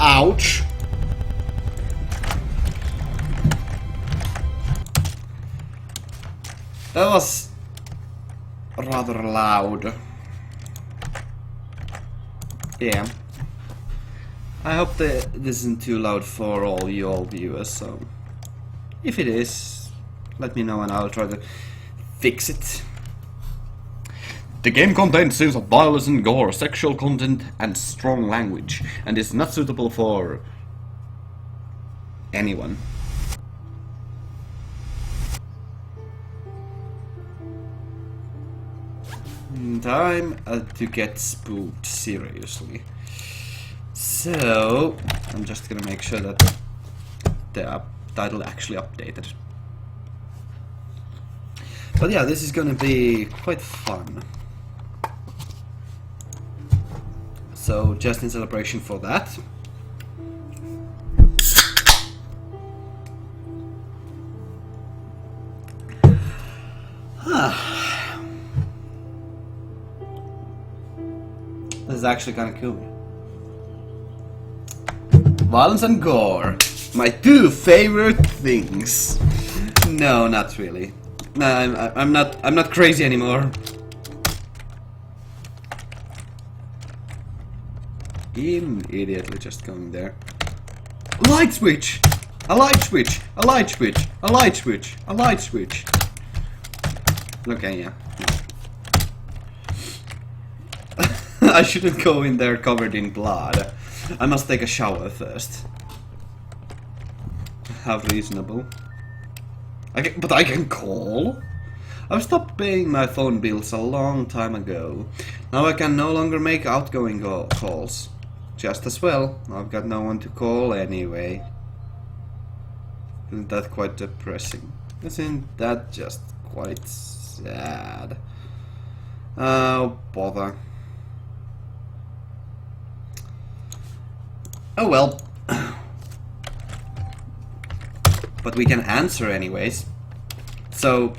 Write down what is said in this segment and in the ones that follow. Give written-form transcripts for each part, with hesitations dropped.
Ouch! That was rather loud. Yeah. I hope that this isn't too loud for all you all viewers, so if it is, let me know and I'll try to fix it. The game contains scenes of violence and gore, sexual content and strong language, and is not suitable for anyone. Time to get spooked, seriously. So, I'm just gonna make sure that the title actually updated. But yeah, this is gonna be quite fun. So, just in celebration for that. This is actually kind of cool. Violence and gore. My two favorite things. No, not really. No, I'm not crazy anymore. Immediately just going there. Light switch! A light switch! A light switch! A light switch! A light switch! Okay, yeah. I shouldn't go in there covered in blood. I must take a shower first. How reasonable. But I can call? I've stopped paying my phone bills a long time ago. Now I can no longer make outgoing calls. Just as well, I've got no one to call anyway. Isn't that quite depressing? Isn't that just quite sad? Oh, bother. Oh well. But we can answer anyways. So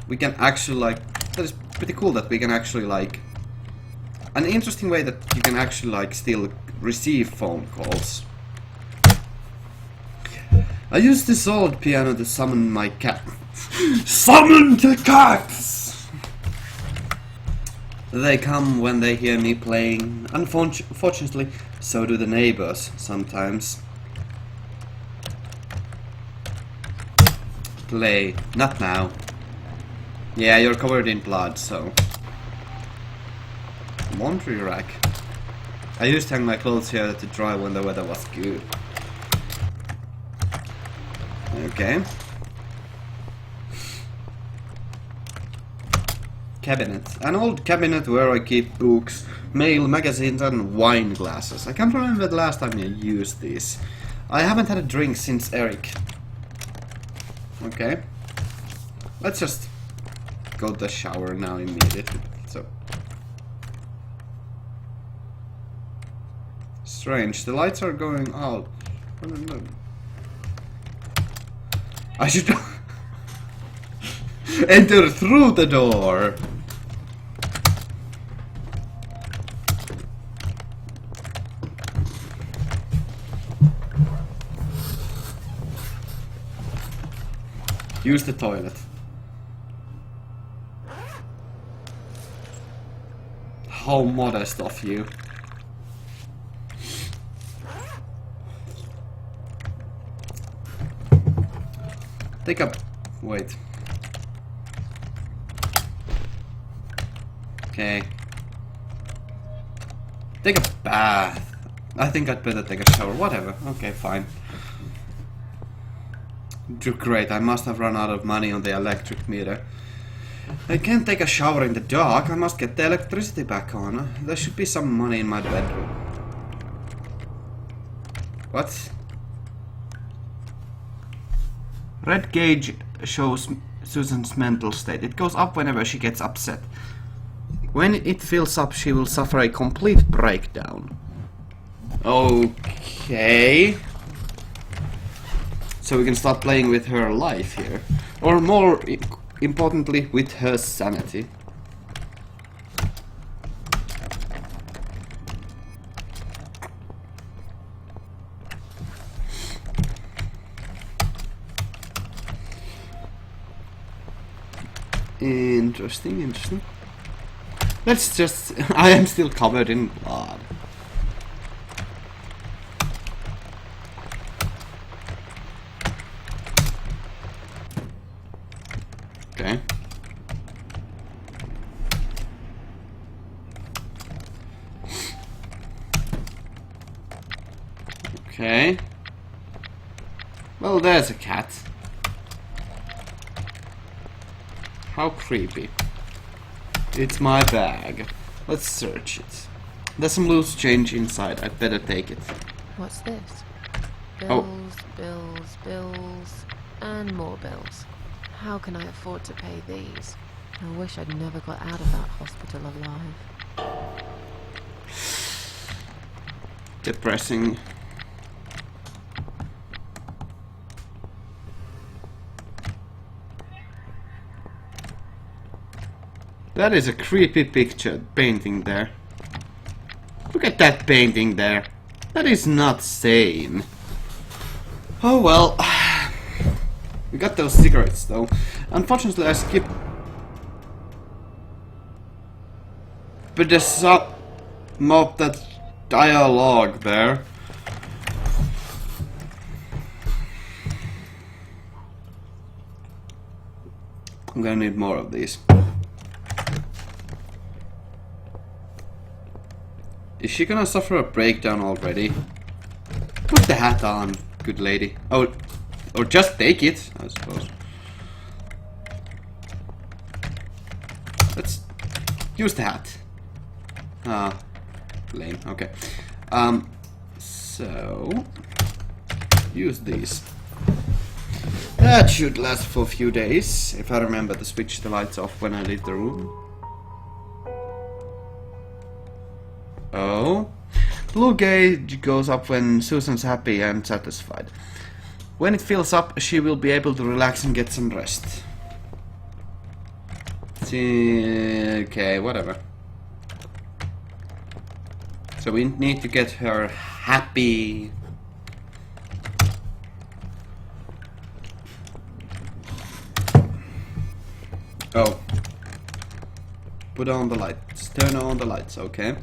we can actually like, that is pretty cool that we can actually like, an interesting way that you can actually like still receive phone calls. I use this old piano to summon my cat. Summon the cats! They come when they hear me playing. Unfortunately, so do the neighbors sometimes. Play. Not now. Yeah, you're covered in blood, so... Laundry rack. I used to hang my clothes here to dry when the weather was good. Okay. Cabinet. An old cabinet where I keep books, mail, magazines and wine glasses. I can't remember the last time I used these. I haven't had a drink since Eric. Okay. Let's just go to the shower now immediately. So strange, the lights are going out. I should enter through the door. Use the toilet. How modest of you. Take a... wait. Okay. Take a bath. I think I'd better take a shower. Whatever. Okay, fine. Great, I must have run out of money on the electric meter. I can't take a shower in the dark. I must get the electricity back on. There should be some money in my bedroom. What? Red gauge shows Susan's mental state. It goes up whenever she gets upset. When it fills up, she will suffer a complete breakdown. Okay. So we can start playing with her life here. Or more importantly, with her sanity. Interesting, interesting. Let's just... I am still covered in blood. Okay. Okay. Well, there's a cat. How creepy. It's my bag. Let's search it. There's some loose change inside. I'd better take it. What's this? Oh. Bills, bills, bills, and more bills. How can I afford to pay these? I wish I'd never got out of that hospital alive. Depressing. That is a creepy picture painting there. Look at that painting there. That is not sane. Oh well. We got those cigarettes though. Unfortunately I skipped. But there's some of that dialogue there. I'm gonna need more of these. Is she gonna suffer a breakdown already? Put the hat on, good lady. Oh, or just take it, I suppose. Let's use the hat. Ah, lame. Okay. So use these. That should last for a few days, if I remember to switch the lights off when I leave the room. Oh. Blue gauge goes up when Susan's happy and satisfied. When it fills up, she will be able to relax and get some rest. See, okay, whatever. So we need to get her happy. Oh. Put on the lights. Turn on the lights, okay.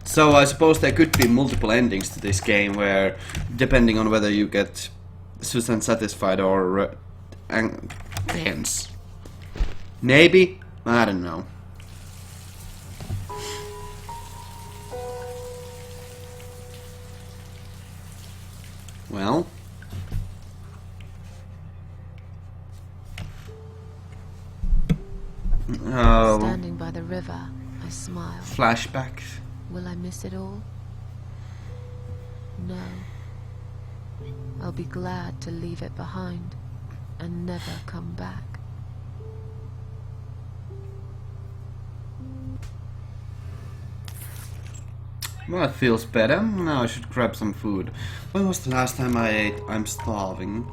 So I suppose there could be multiple endings to this game where, depending on whether you get Susan satisfied or ends. Maybe? I don't know. Well. Oh. Standing by the river, I smile. Flashback. Will I miss it all? No. I'll be glad to leave it behind and never come back. Well, it feels better. Now I should grab some food. When was the last time I ate? I'm starving.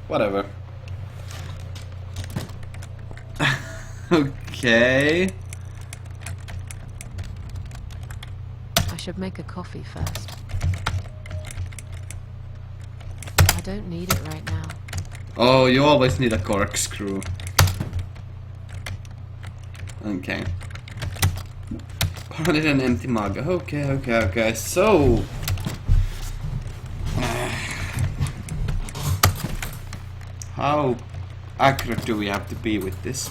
Whatever. Okay. I should make a coffee first. I don't need it right now. Oh, you always need a corkscrew. Okay. Pour it in an empty mug. Okay. So... how accurate do we have to be with this?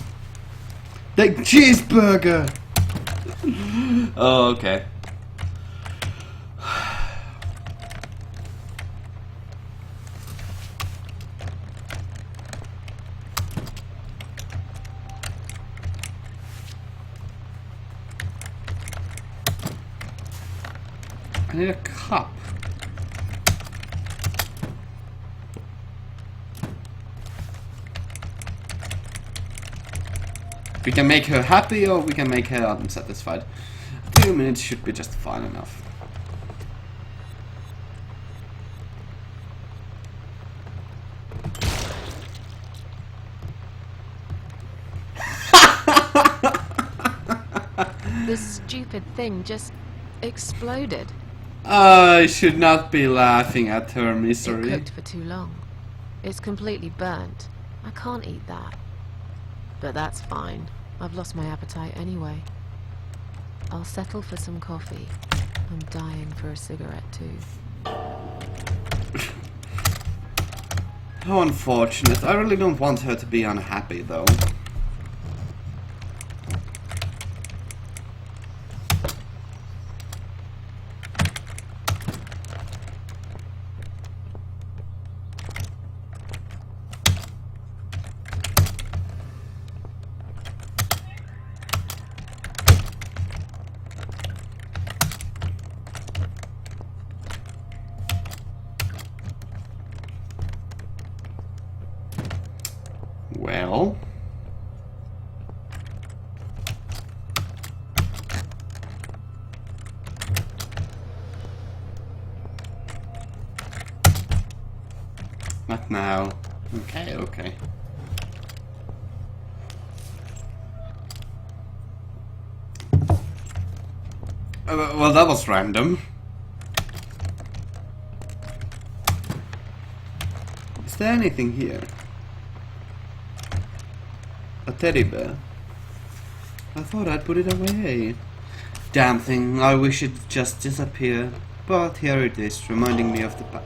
The cheeseburger! Oh, okay. I need a cup. We can make her happy or we can make her unsatisfied. 2 minutes should be just fine enough. This stupid thing just exploded. I should not be laughing at her It misery. cooked for too long. It's completely burnt. I can't eat that. But that's fine. I've lost my appetite anyway. I'll settle for some coffee. I'm dying for a cigarette too. How unfortunate. I really don't want her to be unhappy though. Well... Not now. Okay, okay. Well, that was random. Is there anything here? A teddy bear? I thought I'd put it away. Damn thing, I wish it just disappeared. But here it is, reminding me of the past.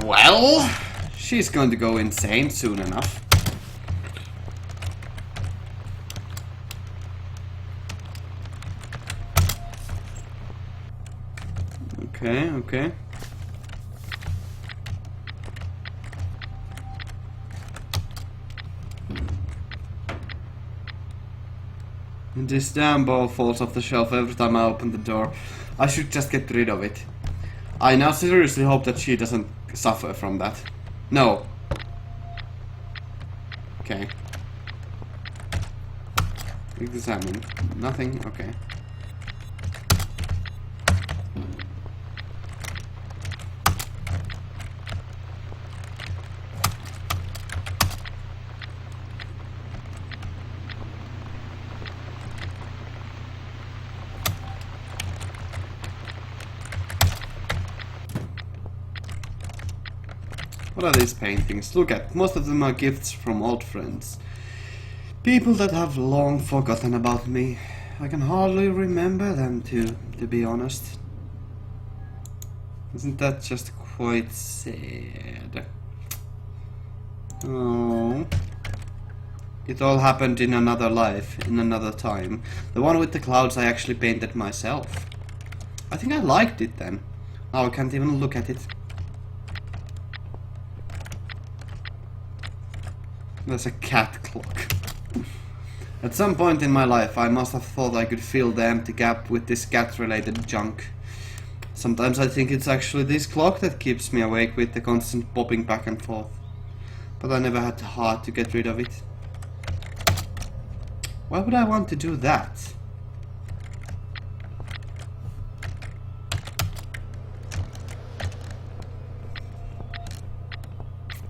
Well, she's going to go insane soon enough. Okay, okay. This damn ball falls off the shelf every time I open the door. I should just get rid of it. I now seriously hope that she doesn't suffer from that. No. Okay. Examine. Nothing? Okay. What are these paintings? Look at, most of them are gifts from old friends. People that have long forgotten about me. I can hardly remember them to be honest. Isn't that just quite sad? Oh. It all happened in another life, in another time. The one with the clouds I actually painted myself. I think I liked it then. Now I can't even look at it. There's a cat clock. At some point in my life, I must have thought I could fill the empty gap with this cat-related junk. Sometimes I think it's actually this clock that keeps me awake with the constant popping back and forth. But I never had the heart to get rid of it. Why would I want to do that?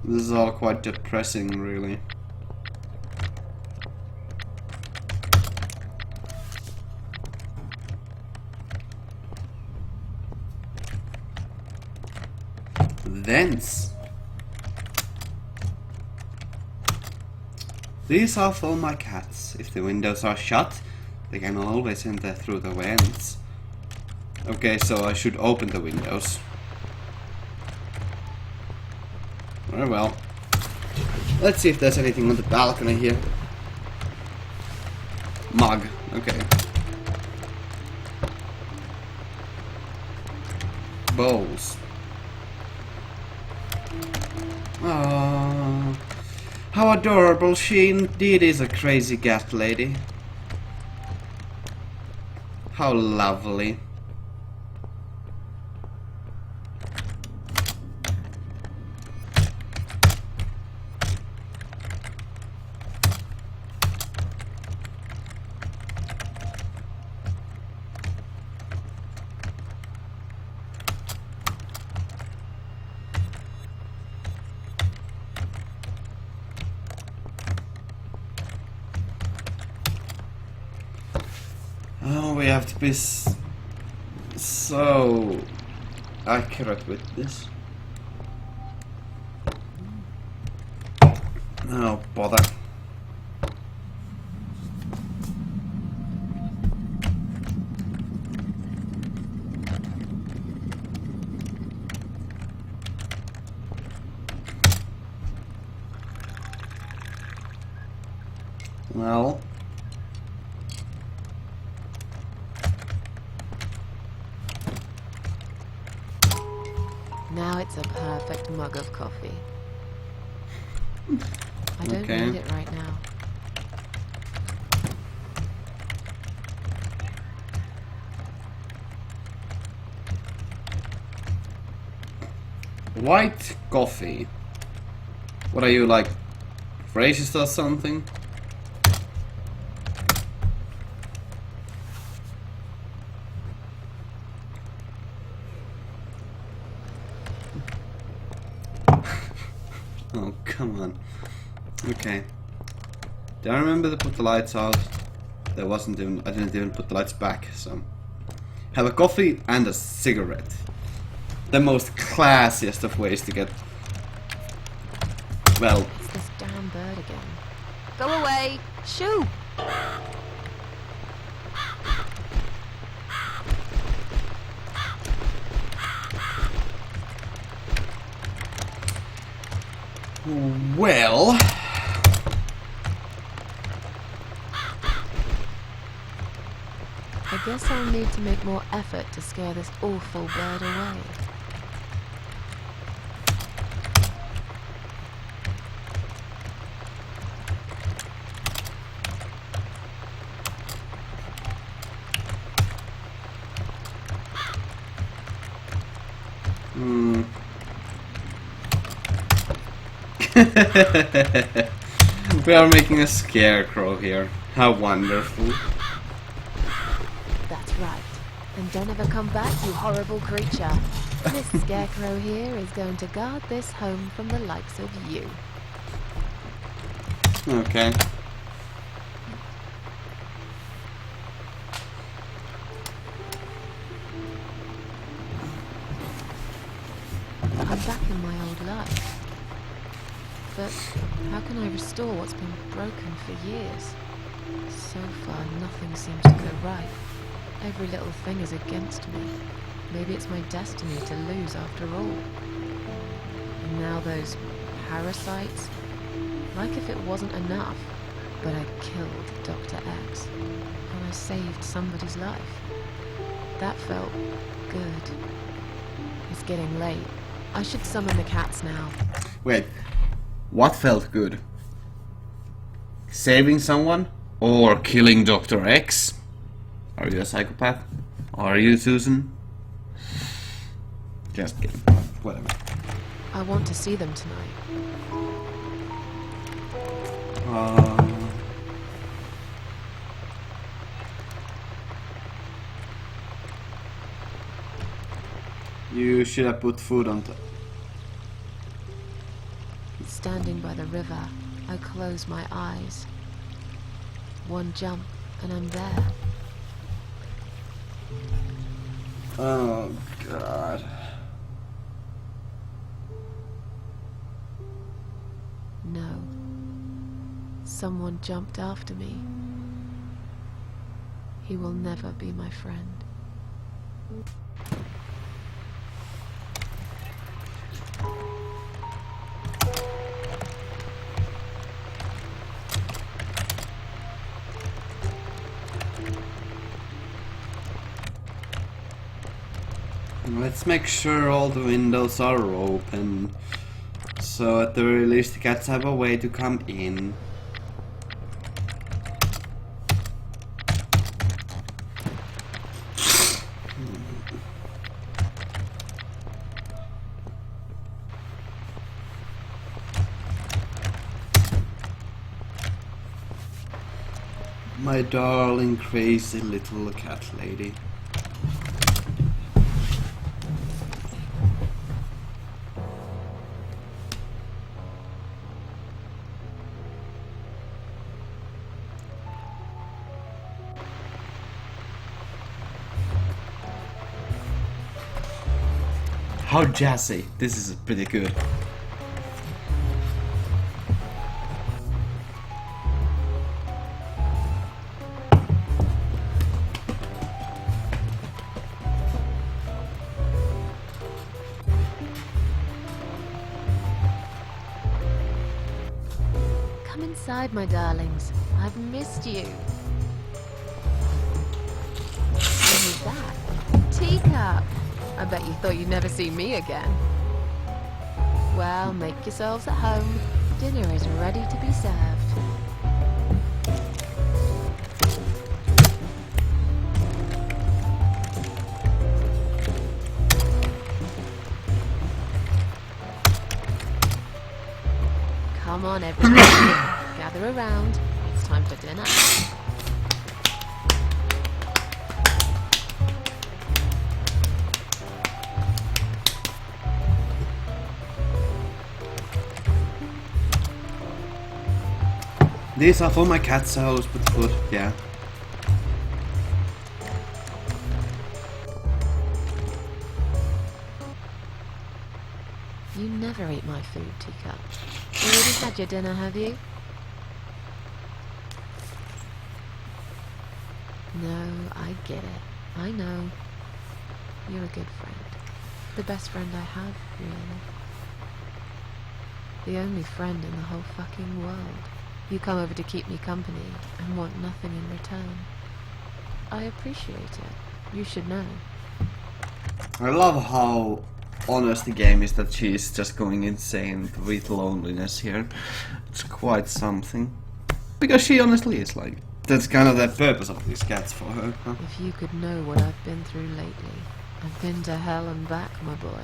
This is all quite depressing, really. Vents. These are for my cats. If the windows are shut, they can always enter through the vents. Okay, so I should open the windows. Very well. Let's see if there's anything on the balcony here. Mug. Okay. Bowls. Oh, how adorable. She indeed is a crazy cat lady. How lovely. Oh, we have to be so accurate with this. Oh, bother. Well. Now it's a perfect mug of coffee. I don't Okay. need it right now. White coffee. What are you, like, racist or something? Oh, come on. Okay. Do I remember to put the lights out? I didn't even put the lights back, so. Have a coffee and a cigarette. The most classiest of ways to get. Well. It's this damn bird again. Go away! Shoo! Well. I guess I'll need to make more effort to scare this awful bird away. We are making a scarecrow here. How wonderful. That's right. And don't ever come back, you horrible creature. This scarecrow here is going to guard this home from the likes of you. Okay. I'm back in my old life. But how can I restore what's been broken for years? So far, nothing seems to go right. Every little thing is against me. Maybe it's my destiny to lose after all. And now those parasites. Like if it wasn't enough, but I killed Dr. X. And I saved somebody's life. That felt good. It's getting late. I should summon the cats now. Wait. What felt good? Saving someone? Or killing Dr. X? Are you a psychopath? Are you, Susan? Just kidding. Whatever. I want to see them tonight. You should have put food on top. Standing by the river, I close my eyes. One jump, and I'm there. Oh, God. No. Someone jumped after me. He will never be my friend. Let's make sure all the windows are open. So at the very least the cats have a way to come in. My darling crazy little cat lady. How jazzy. This is pretty good. Come inside, my darlings. I've missed you. Who's that? Teacup! I bet you thought you'd never see me again. Well, make yourselves at home. Dinner is ready to be served. Come on, everybody. Gather around. It's time for dinner. These are for my cat's house, but yeah. You never eat my food, Teacup. You already had your dinner, have you? No, I get it. I know. You're a good friend. The best friend I have, really. The only friend in the whole fucking world. You come over to keep me company and want nothing in return. I appreciate it. You should know. I love how honest the game is that she's just going insane with loneliness here. It's quite something. Because she honestly is like, that's kind of the purpose of these cats for her. Huh? If you could know what I've been through lately. I've been to hell and back, my boy.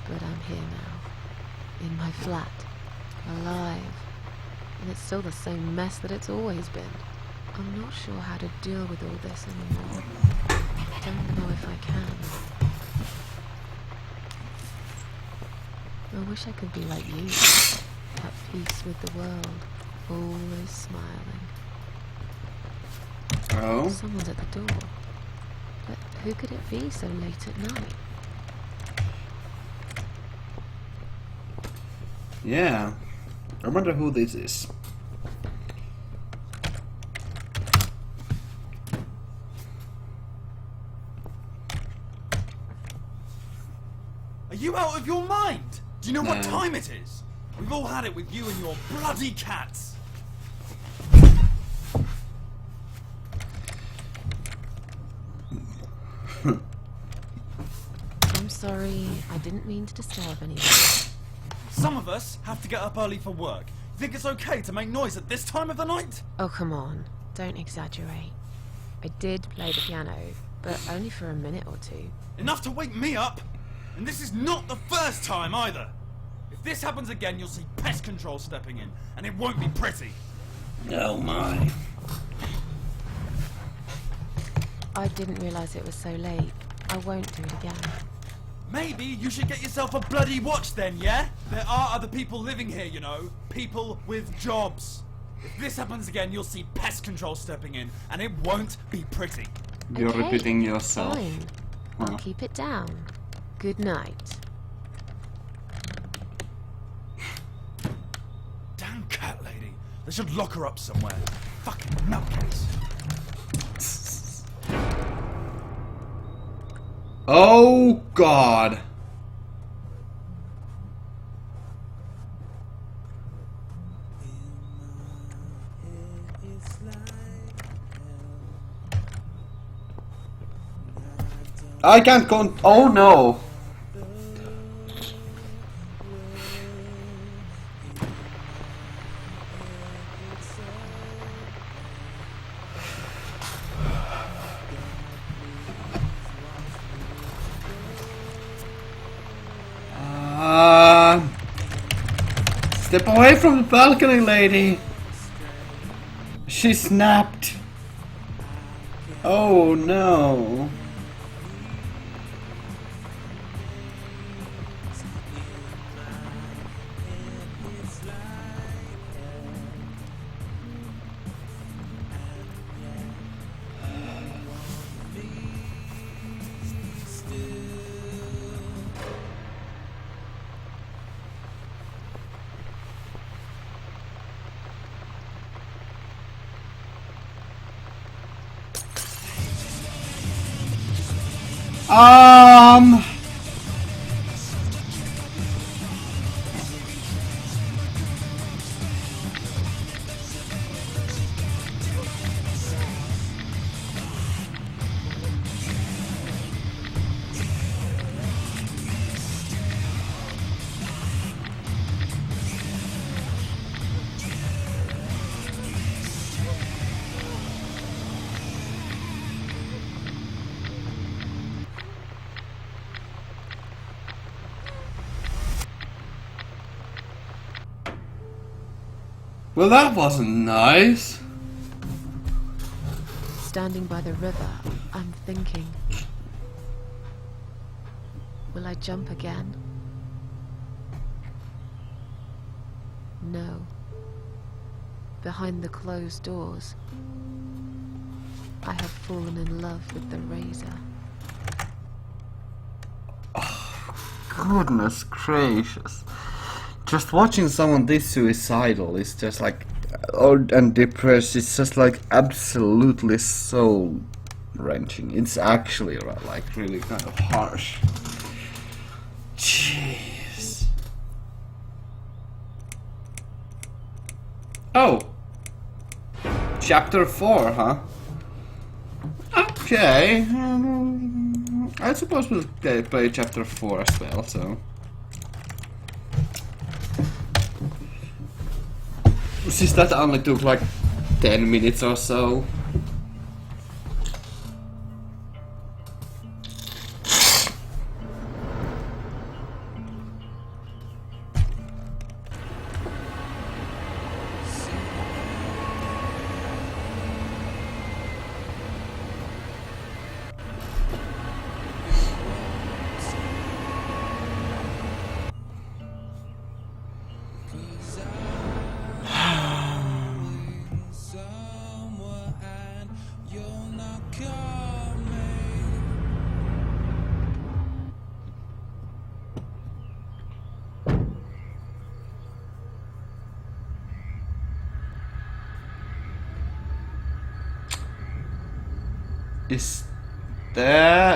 But I'm here now. In my flat. Alive. And it's still the same mess that it's always been. I'm not sure how to deal with all this anymore. I don't know if I can. I wish I could be like you. At peace with the world. Always smiling. Oh? Someone's at the door. But who could it be so late at night? Yeah. I wonder who this is. Are you out of your mind? Do you know what No. time it is? We've all had it with you and your bloody cats. I'm sorry, I didn't mean to disturb anyone. Some of us have to get up early for work. You think it's okay to make noise at this time of the night? Oh, come on. Don't exaggerate. I did play the piano, but only for a minute or two. Enough to wake me up? And this is not the first time either. If this happens again, you'll see pest control stepping in, and it won't be pretty. Oh my. I didn't realize it was so late. I won't do it again. Maybe you should get yourself a bloody watch then, yeah? There are other people living here, you know. People with jobs. If this happens again, you'll see pest control stepping in, and it won't be pretty. You're Okay, repeating yourself. Fine. Huh. I'll keep it down. Good night. Damn cat lady. They should lock her up somewhere. Fucking nutcase. Oh God. I can't go. Oh no. Step away from the balcony, lady. She snapped. Oh no. Um. Well, that wasn't nice. Standing by the river, I'm thinking. Will I jump again? No. Behind the closed doors, I have fallen in love with the razor. Goodness gracious. Just watching someone this suicidal is just like, and depressed, it's just like absolutely soul wrenching. It's actually like really kind of harsh. Jeez. Oh. Chapter 4, huh? Okay. I suppose we'll play chapter 4 as well, so. Since that only took like 10 minutes or so.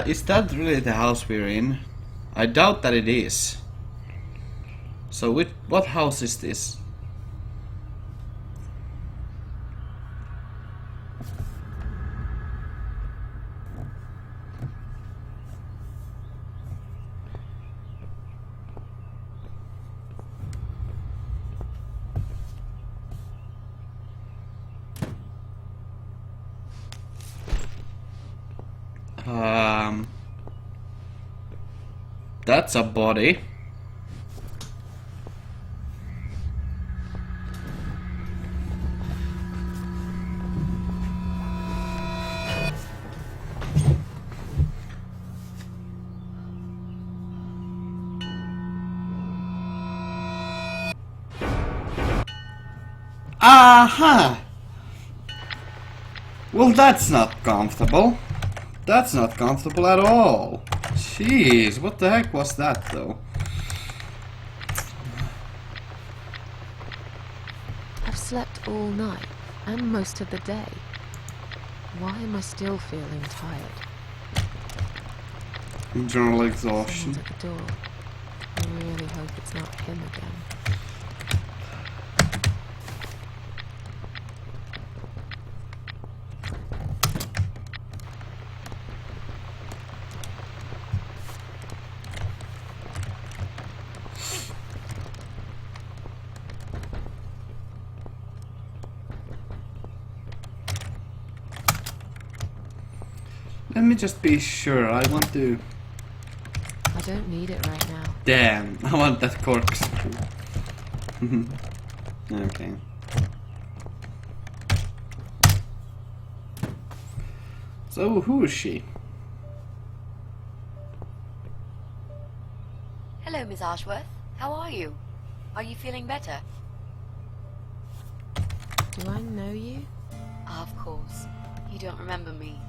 Is that really the house we're in? I doubt that it is. So what house is this? That's a body. Aha! Well, that's not comfortable. That's not comfortable at all. Jeez, what the heck was that, though? I've slept all night, and most of the day. Why am I still feeling tired? General exhaustion. Someone's at the door. I really hope it's not him again. Let me just be sure. I want to. I don't need it right now. Damn, I want that corkscrew. Okay. So, who is she? Hello, Miss Ashworth. How are you? Are you feeling better? Do I know you? Of course. You don't remember me.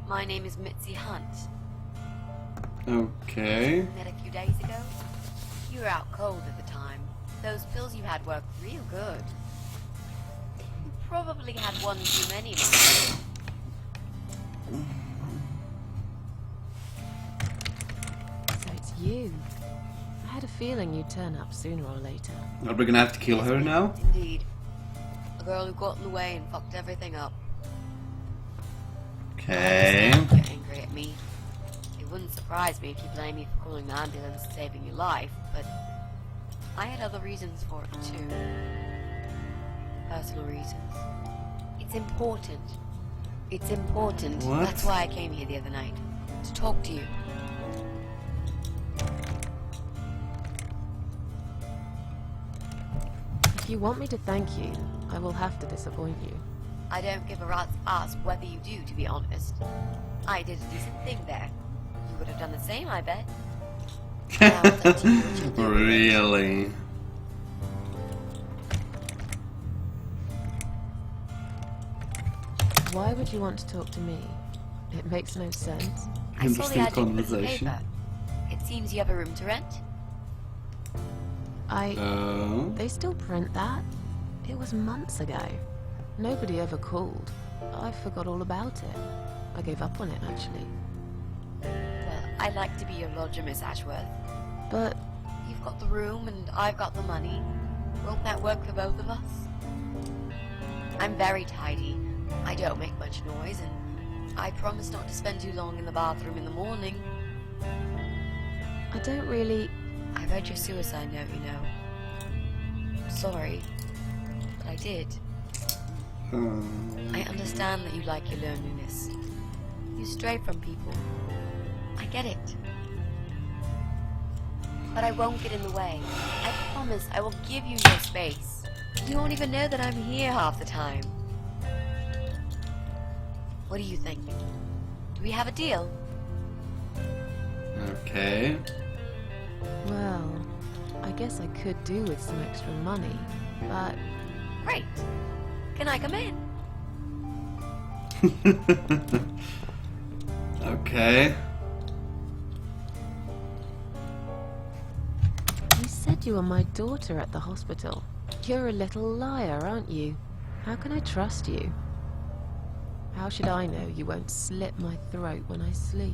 My name is Mitzi Hunt. Okay. Met a few days ago. You were out cold at the time. Those pills you had worked real good. You probably had one too many. you. I had a feeling you'd turn up sooner or later. Are we gonna have to kill her now? Indeed. A girl who got in the way and fucked everything up. Okay. I understand you're angry at me. It wouldn't surprise me if you blame me for calling the ambulance and saving your life, but I had other reasons for it too. Personal reasons. It's important. It's important. What? That's why I came here the other night. To talk to you. If you want me to thank you, I will have to disappoint you. I don't give a rat's ass whether you do, to be honest. I did a decent thing there. You would have done the same, I bet. Now it's up to you what you'll do with it. Really? Why would you want to talk to me? It makes no sense. I saw the Interesting advert in the conversation. paper. It seems you have a room to rent. They still print that? It was months ago. Nobody ever called. I forgot all about it. I gave up on it, actually. Well, I'd like to be your lodger, Miss Ashworth. But You've got the room and I've got the money. Won't that work for both of us? I'm very tidy. I don't make much noise, and I promise not to spend too long in the bathroom in the morning. I don't really... I read your suicide note, you know. Sorry, but I did. I understand that you like your loneliness. You stray from people. I get it. But I won't get in the way. I promise I will give you your space. You won't even know that I'm here half the time. What do you think? Do we have a deal? Okay. Well, I guess I could do with some extra money, but Great. Can I come in? Okay. you said you were my daughter at the hospital. You're a little liar, aren't you? How can I trust you? How should I know you won't slit my throat when I sleep?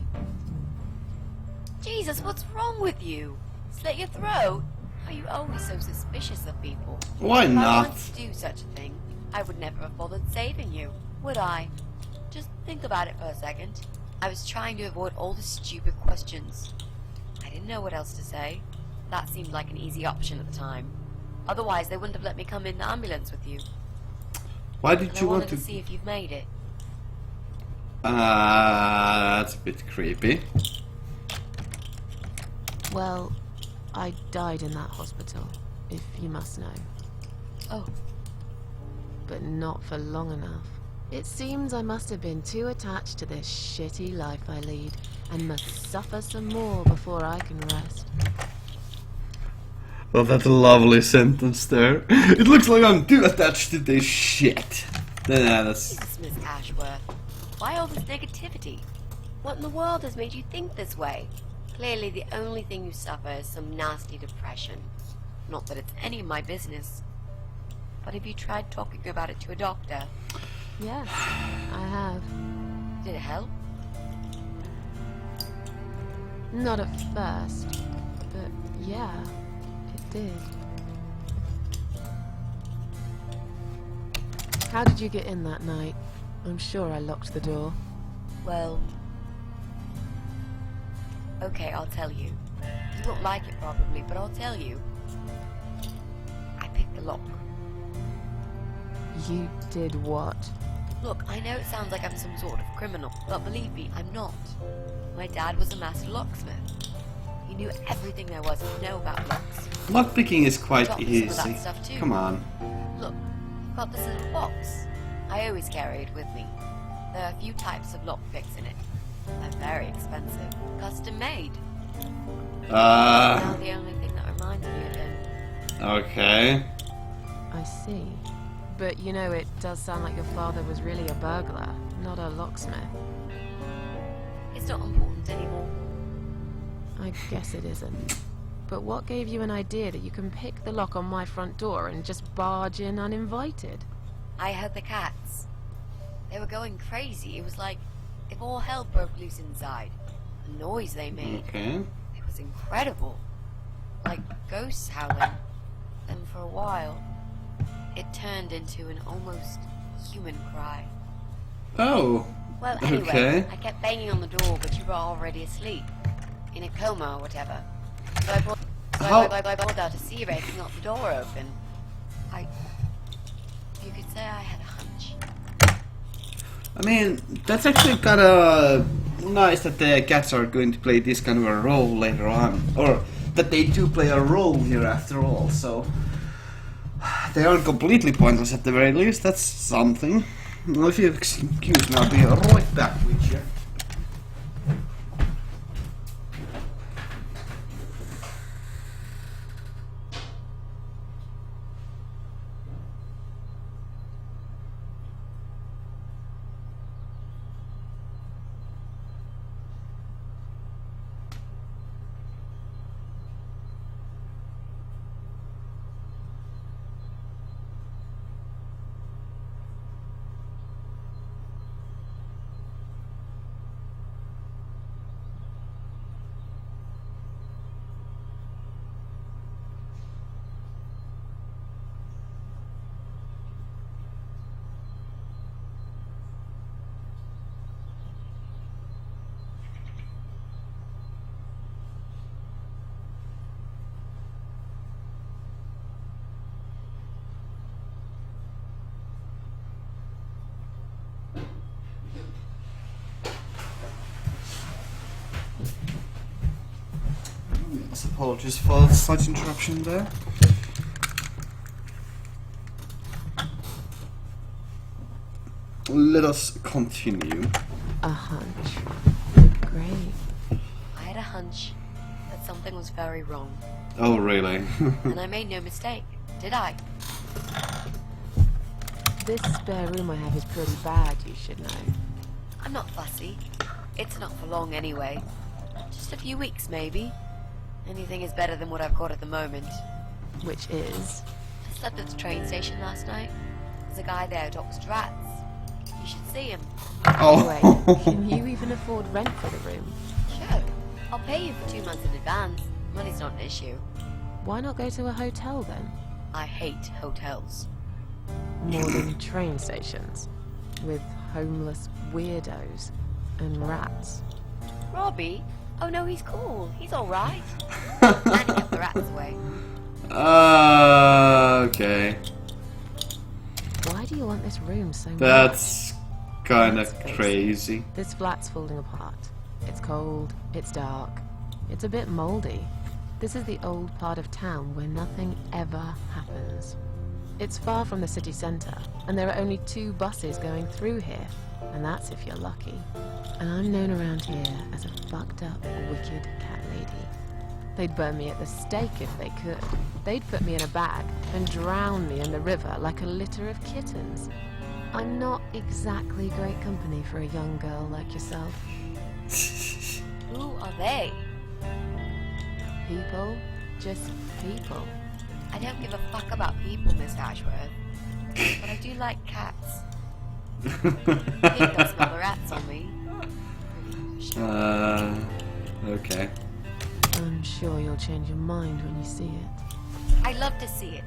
Jesus, what's wrong with you? Slit your throat? Are you always so suspicious of people? Why If I not? wanted to do such a thing, I would never have bothered saving you, would I? Just think about it for a second. I was trying to avoid all the stupid questions. I didn't know what else to say. That seemed like an easy option at the time. Otherwise, they wouldn't have let me come in the ambulance with you. Why And did I you wanted want to? to see if you've made it. That's a bit creepy. Well, I died in that hospital, if you must know. Oh, But not for long enough. It seems I must have been too attached to this shitty life I lead, and must suffer some more before I can rest. Well, that's a lovely sentence there. It looks like I'm too attached to this shit. Yeah, that's... Jesus, Miss Ashworth. Why all this negativity? What in the world has made you think this way? Clearly the only thing you suffer is some nasty depression. Not that it's any of my business. But have you tried talking about it to a doctor? Yes, I have. Did it help? Not at first, but yeah, it did. How did you get in that night? I'm sure I locked the door. Well... Okay, I'll tell you. You won't like it probably, but I'll tell you. I picked the lock. You did what? Look, I know it sounds like I'm some sort of criminal, but believe me, I'm not. My dad was a master locksmith. He knew everything there was to know about locks. Lockpicking is quite Got me some of easy. that stuff too. Come on. Look, I've got this little box. I always carry it with me. There are a few types of lockpicks in it. They're very expensive. Custom made. Now the only thing that reminds me of him. Okay. I see. But you know, it does sound like your father was really a burglar, not a locksmith. It's not important anymore. I guess it isn't. But what gave you an idea that you can pick the lock on my front door and just barge in uninvited? I heard the cats. They were going crazy. It was like if all hell broke loose inside. The noise they made. Okay. They was incredible. Like ghosts howling. And for a while, it turned into an almost human cry. Oh. Well, anyway, Okay. I kept banging on the door, but you were already asleep. In a coma or whatever. So I brought out a sea ray and got the door open. You could say I had a hunch. I mean, that's actually kind of nice that the cats are going to play this kind of a role later on. Or that they do play a role here after all, so... They aren't completely pointless at the very least, that's something. Well, if you excuse me, I'll be right back with you. Apologies for the slight interruption there. Let us continue. A hunch. Great. I had a hunch that something was very wrong. Oh, really? And I made no mistake, did I? This spare room I have is pretty bad, you should know. I'm not fussy. It's not for long anyway. Just a few weeks, maybe. Anything is better than what I've got at the moment. Which is... I slept at the train station last night. There's a guy there who adopts rats. You should see him. Anyway, Oh. can you even afford rent for the room? Sure. I'll pay you for 2 months in advance. Money's not an issue. Why not go to a hotel then? I hate hotels. More than train stations. With homeless weirdos and rats. Robbie? Oh no, he's cool. He's alright. And he kept the rats away. Okay. Why do you want this room so much? That's kind of Let's face it. crazy. This flat's falling apart. It's cold, it's dark, it's a bit mouldy. This is the old part of town where nothing ever happens. It's far from the city centre, and there are only 2 buses going through here, and that's if you're lucky. And I'm known around here as a fucked up, wicked cat lady. They'd burn me at the stake if they could. They'd put me in a bag and drown me in the river like a litter of kittens. I'm not exactly great company for a young girl like yourself. Who are they? People, just people. I don't give a fuck about people, Miss Ashworth. But I do like cats. I think they'll smell the rats on me. Pretty sure. Okay. I'm sure you'll change your mind when you see it. I'd love to see it.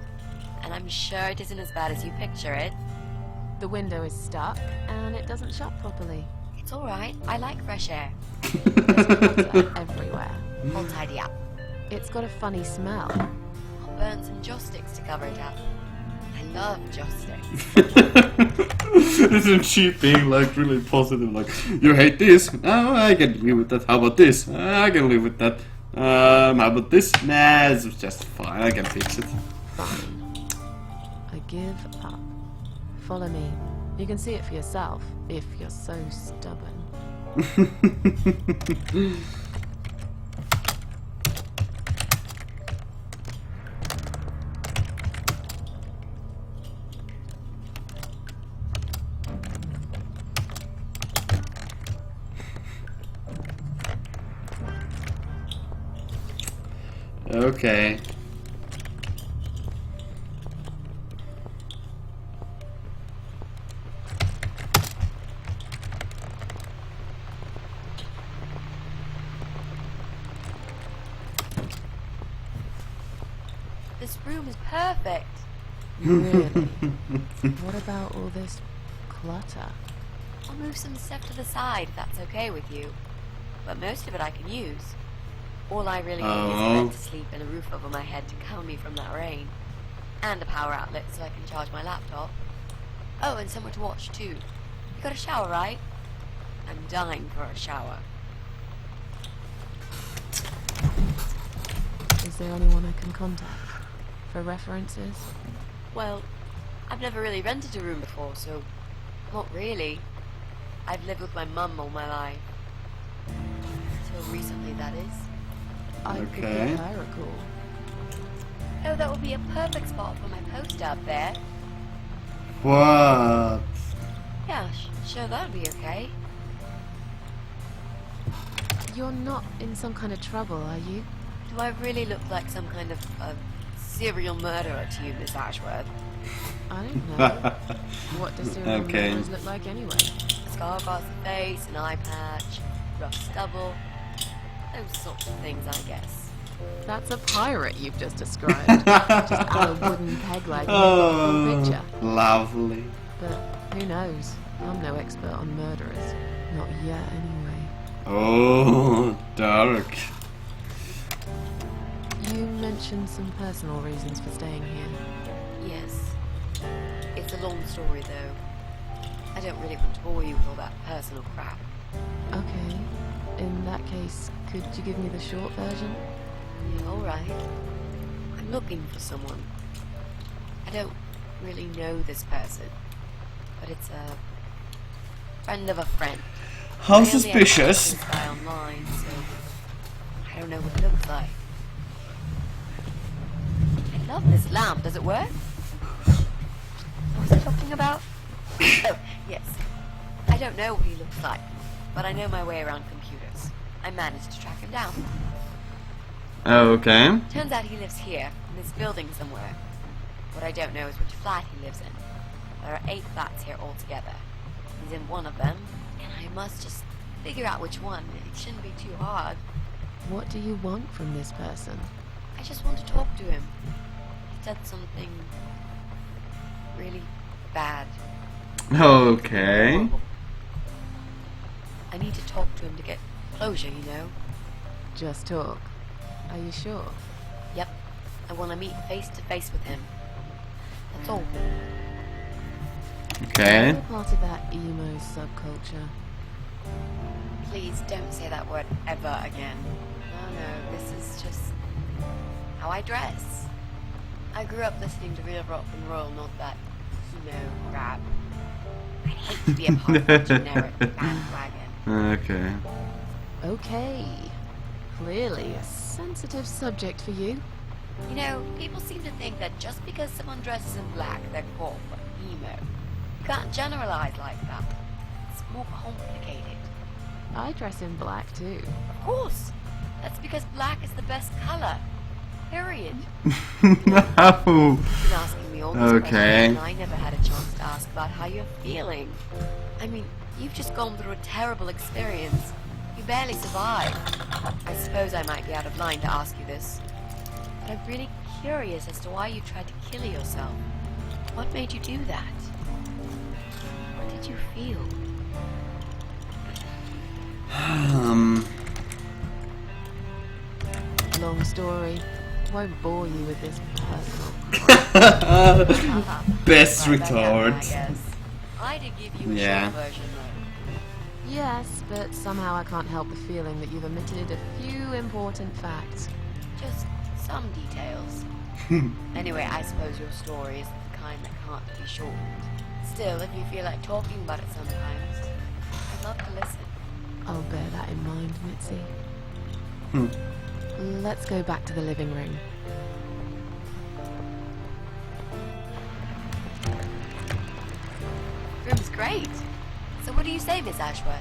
And I'm sure it isn't as bad as you picture it. The window is stuck, and it doesn't shut properly. It's alright. I like fresh air. There's water everywhere. I'll tidy up. It's got a funny smell. I'll burn some joss sticks to cover it up. I love joss sticks. Isn't she being like really positive? Like, you hate this? No, I can live with that. How about this? I can live with that. How about this? Nah, it's just fine. I can fix it. Fine. I give up. Follow me. You can see it for yourself, if you're so stubborn. Okay. room is perfect. Really? What about all this clutter? I'll move some stuff to the side if that's okay with you. But most of it I can use. All I really need is a bed to sleep and a roof over my head to cover me from that rain. And a power outlet so I can charge my laptop. Oh, and somewhere to watch too. You got a shower, right? I'm dying for a shower. Is there anyone I can contact? For references? Well, I've never really rented a room before, so not really. I've lived with my mum all my life. Until recently, that is. I could Okay. give her a call. Oh, that would be a perfect spot for my poster up there. What? Yeah, sure, that would be okay. You're not in some kind of trouble, are you? Do I really look like some kind of serial murderer to you, Miss Ashworth? I don't know. What does serial Okay. murderers look like anyway? A scar across the face, an eye patch, rough stubble, those sorts of things, I guess. That's a pirate you've just described. Just add a wooden peg leg and Oh, full picture. lovely. But who knows? I'm no expert on murderers. Not yet, anyway. Oh, dark. You mentioned some personal reasons for staying here. Yes. It's a long story, though. I don't really want to bore you with all that personal crap. Okay. In that case, could you give me the short version? Yeah, alright. I'm looking for someone. I don't really know this person, but it's a friend of a friend. How I only ever suspicious. met this guy online, so I don't know what it looks like. I love this lamp. Does it work? What was I talking about? Oh, yes. I don't know what he looks like, but I know my way around computers. I managed to track him down. Okay. Turns out he lives here, in this building somewhere. What I don't know is which flat he lives in. There are 8 flats here altogether. He's in one of them, and I must just figure out which one. It shouldn't be too hard. What do you want from this person? I just want to talk to him. He's done something really bad. Okay. Horrible. I need to talk to him to get closure, you know? Just talk. Are you sure? Yep. I want to meet face to face with him. That's all. Okay. You're part of that emo subculture. Please don't say that word ever again. No, this is just how I dress. I grew up listening to real rock and roll, not that, crap. I hate to be a part of that generic bandwagon. Okay. Okay. Clearly a sensitive subject for you. You know, people seem to think that just because someone dresses in black, they're cool or emo. You can't generalize like that. It's more complicated. I dress in black too. Of course. That's because black is the best color. Period. No. You've been asking me all these Okay. questions, and I never had a chance to ask about how you're feeling. I mean, you've just gone through a terrible experience. You barely survived. I suppose I might be out of line to ask you this, but I'm really curious as to why you tried to kill yourself. What made you do that? What did you feel? Long story. Won't bore you with this personal. Best Right back at me, I retort. guess. I did give you a Yeah. short version though. Yes, but somehow I can't help the feeling that you've omitted a few important facts. Just some details. Anyway, I suppose your story is the kind that can't be shortened. Still, if you feel like talking about it sometimes, I'd love to listen. I'll bear that in mind, Mitzi. Hmm. Let's go back to the living room. Room's great. So what do you say, Miss Ashworth?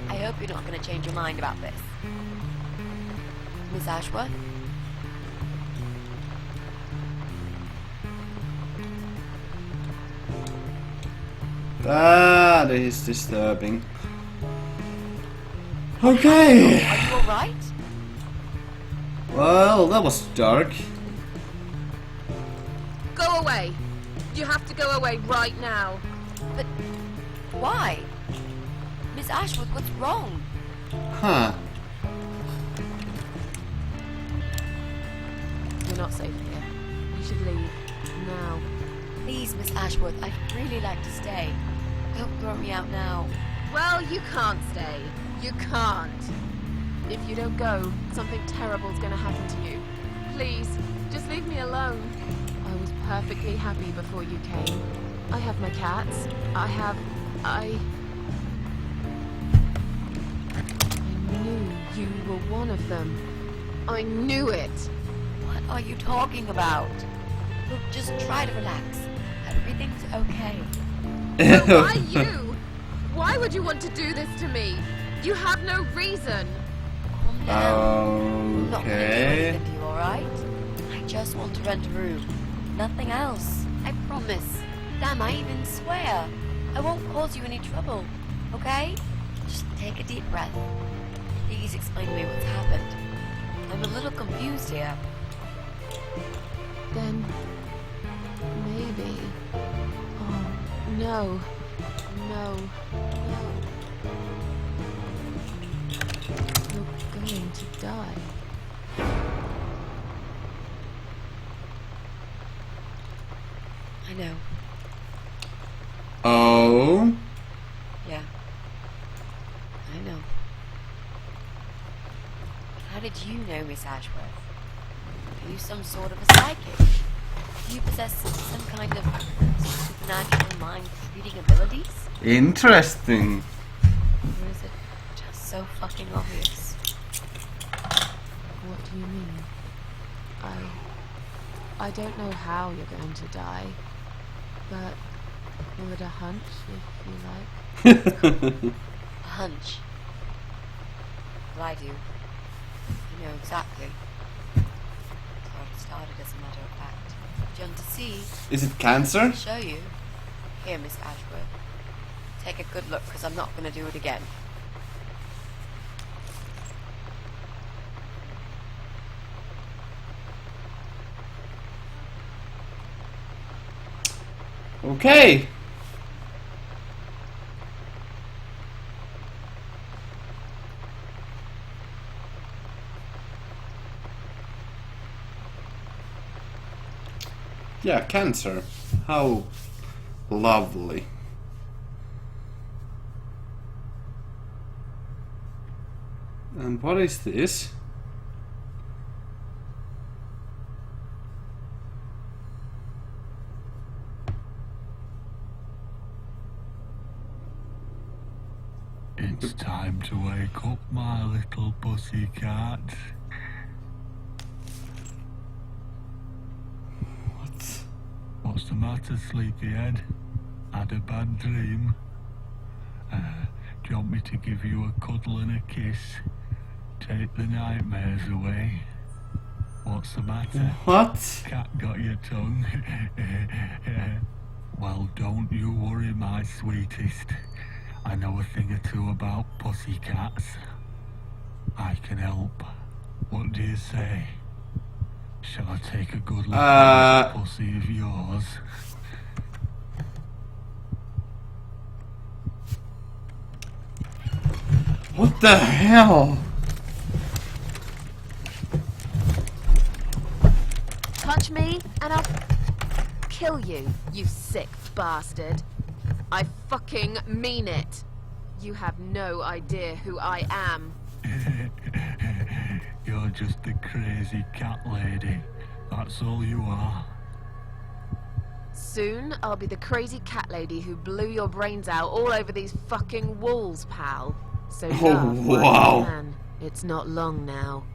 I hope you're not going to change your mind about this. Miss Ashworth? That is disturbing. Okay. Are you alright? Well, that was dark. Go away! You have to go away right now. But why? Miss Ashworth, what's wrong? Huh. You're not safe here. You should leave. Now. Please, Miss Ashworth, I'd really like to stay. Don't throw me out now. Well, you can't stay. You can't. If you don't go, something terrible's gonna happen to you. Please, just leave me alone. I was perfectly happy before you came. I have my cats. I knew you were one of them. I knew it. What are you talking about? Look, just try to relax. Everything's okay. But why you? Why would you want to do this to me? You have no reason. Calm down. I'm not gonna do Okay. anything to you, alright? I just want to rent a room. Nothing else. I promise. Damn, I even swear. I won't cause you any trouble. Okay? Just take a deep breath. Please explain to me what's happened. I'm a little confused here. Then maybe. Oh no. No. No. You're going to die. I know. Oh. Yeah. I know. How did you know, Miss Ashworth? Are you some sort of a psychic? Do you possess some kind of supernatural mind-reading abilities? Interesting. Or is it just so fucking obvious? What do you mean? I don't know how you're going to die, but call it a hunch if you like. A hunch. Well, I do. You know exactly. That's how it started, as a matter of fact. Do you want to see? Is it cancer? I'll show you. Here, Miss Ashworth. Take a good look, because I'm not going to do it again. Okay. Yeah, cancer. How lovely. And what is this? It's time to wake up, my little pussycat. What? What's the matter, sleepyhead? Had a bad dream? Do you want me to give you a cuddle and a kiss? Take the nightmares away? What's the matter? What? Cat got your tongue? Well, don't you worry, my sweetest. I know a thing or two about pussycats. I can help. What do you say? Shall I take a good look at this pussy of yours? What the hell? Touch me and I'll kill you, you sick bastard. I fucking mean it. You have no idea who I am. You're just a crazy cat lady. That's all you are. Soon, I'll be the crazy cat lady who blew your brains out all over these fucking walls, pal. So love while wow. you can. It's not long now.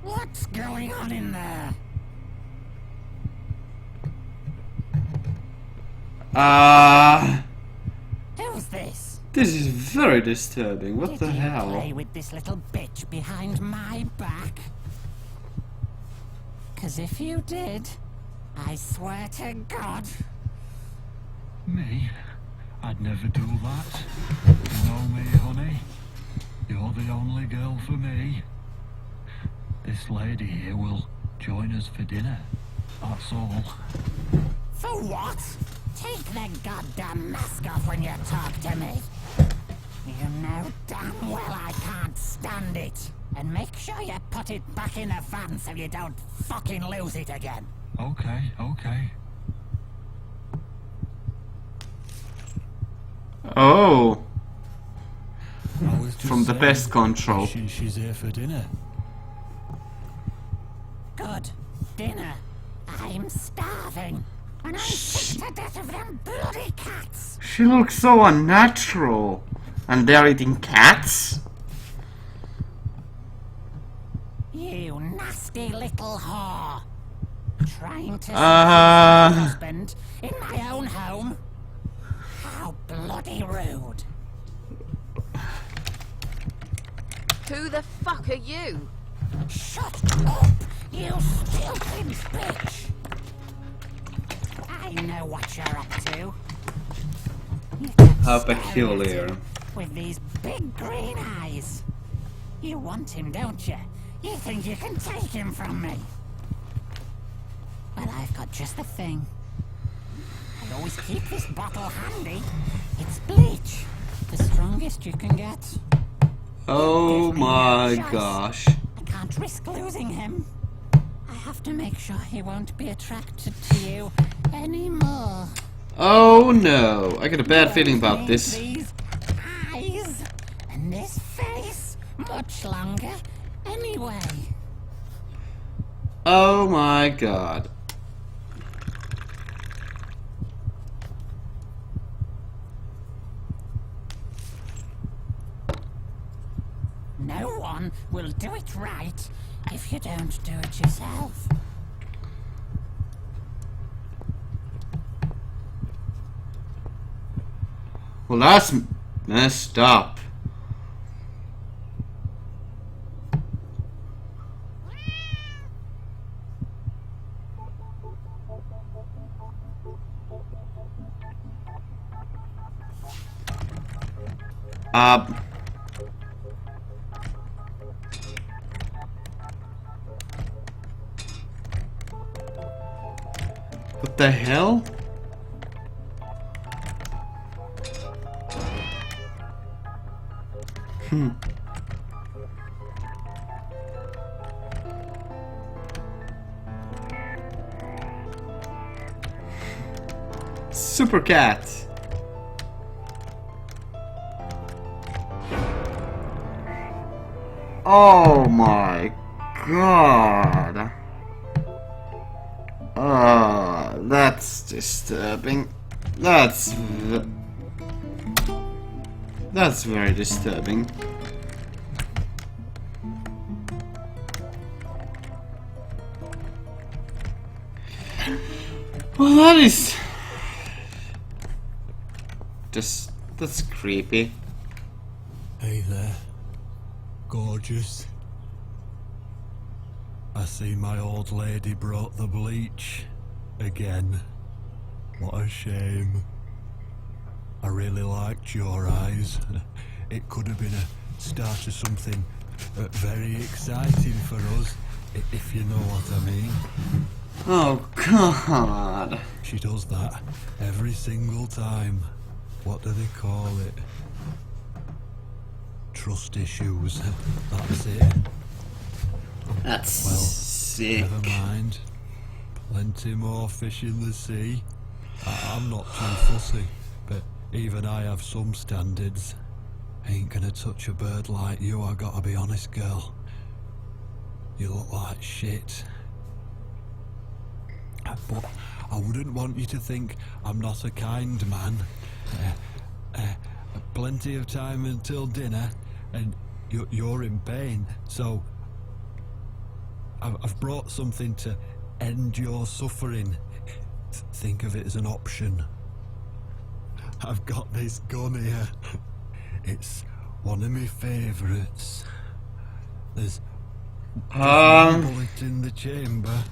What's going on in there? Who's this? This is very disturbing. What the Did you hell? play with this little bitch behind my back? 'Cause if you did, I swear to God. Me? I'd never do that. You know me, honey. You're the only girl for me. This lady here will join us for dinner. That's all. For what? Take the goddamn mask off when you talk to me. You know damn well I can't stand it. And make sure you put it back in the van so you don't fucking lose it again. Okay, okay. Oh, I was just from the saying, pest control. She's here for dinner. Good. Dinner. I'm starving. And I'm sick to death of them bloody cats. She looks so unnatural. And they're eating cats? You nasty little whore. Trying to seduce my husband in my own home? How bloody rude. Who the fuck are you? Shut up, you stupid bitch. I know what you're up to. You keep How staring at peculiar. him with these big green eyes. You want him, don't you? You think you can take him from me? Well, I've got just the thing. I always keep this bottle handy. It's bleach. The strongest you can get. Oh Give me my your choice. gosh. I can't risk losing him. I have to make sure he won't be attracted to you anymore. Oh no, I got a bad feeling about this. These eyes and this face much longer anyway. Oh my god. No one will do it right if you don't do it yourself. Well, that's messed up. What the hell? Super cat. Oh my god. That's disturbing. That's very disturbing. Well, that is that's creepy. Hey there, gorgeous. I see my old lady brought the bleach again. What a shame. I really liked your eyes. It could have been a start of something very exciting for us, if you know what I mean. Oh god. She does that every single time. What do they call it? Trust issues. That's it. That's Well, sick. never mind. Plenty more fish in the sea. I'm not too fussy, but even I have some standards. Ain't gonna touch a bird like you, I gotta be honest, girl. You look like shit. But I wouldn't want you to think I'm not a kind man. Plenty of time until dinner, and you're in pain, so I've brought something to end your suffering. Think of it as an option. I've got this gun here. It's one of my favourites. There's one bullet in the chamber.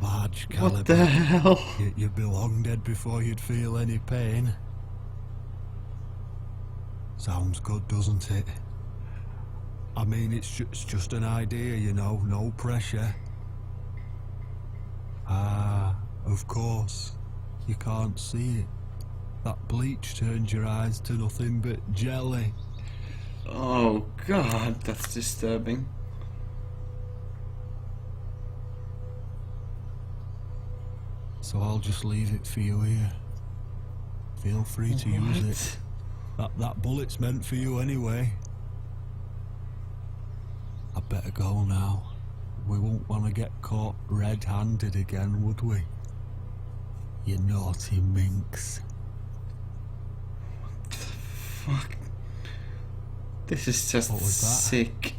Large caliber. What the hell? You'd be long dead before you'd feel any pain. Sounds good, doesn't it? I mean, it's just an idea, you know, no pressure. Ah, of course. You can't see it. That bleach turns your eyes to nothing but jelly. Oh god, that's disturbing. So I'll just leave it for you here. Feel free to use it. That bullet's meant for you anyway. I better go now. We won't want to get caught red-handed again, would we? You naughty minx. Fuck. This is just What was that? sick.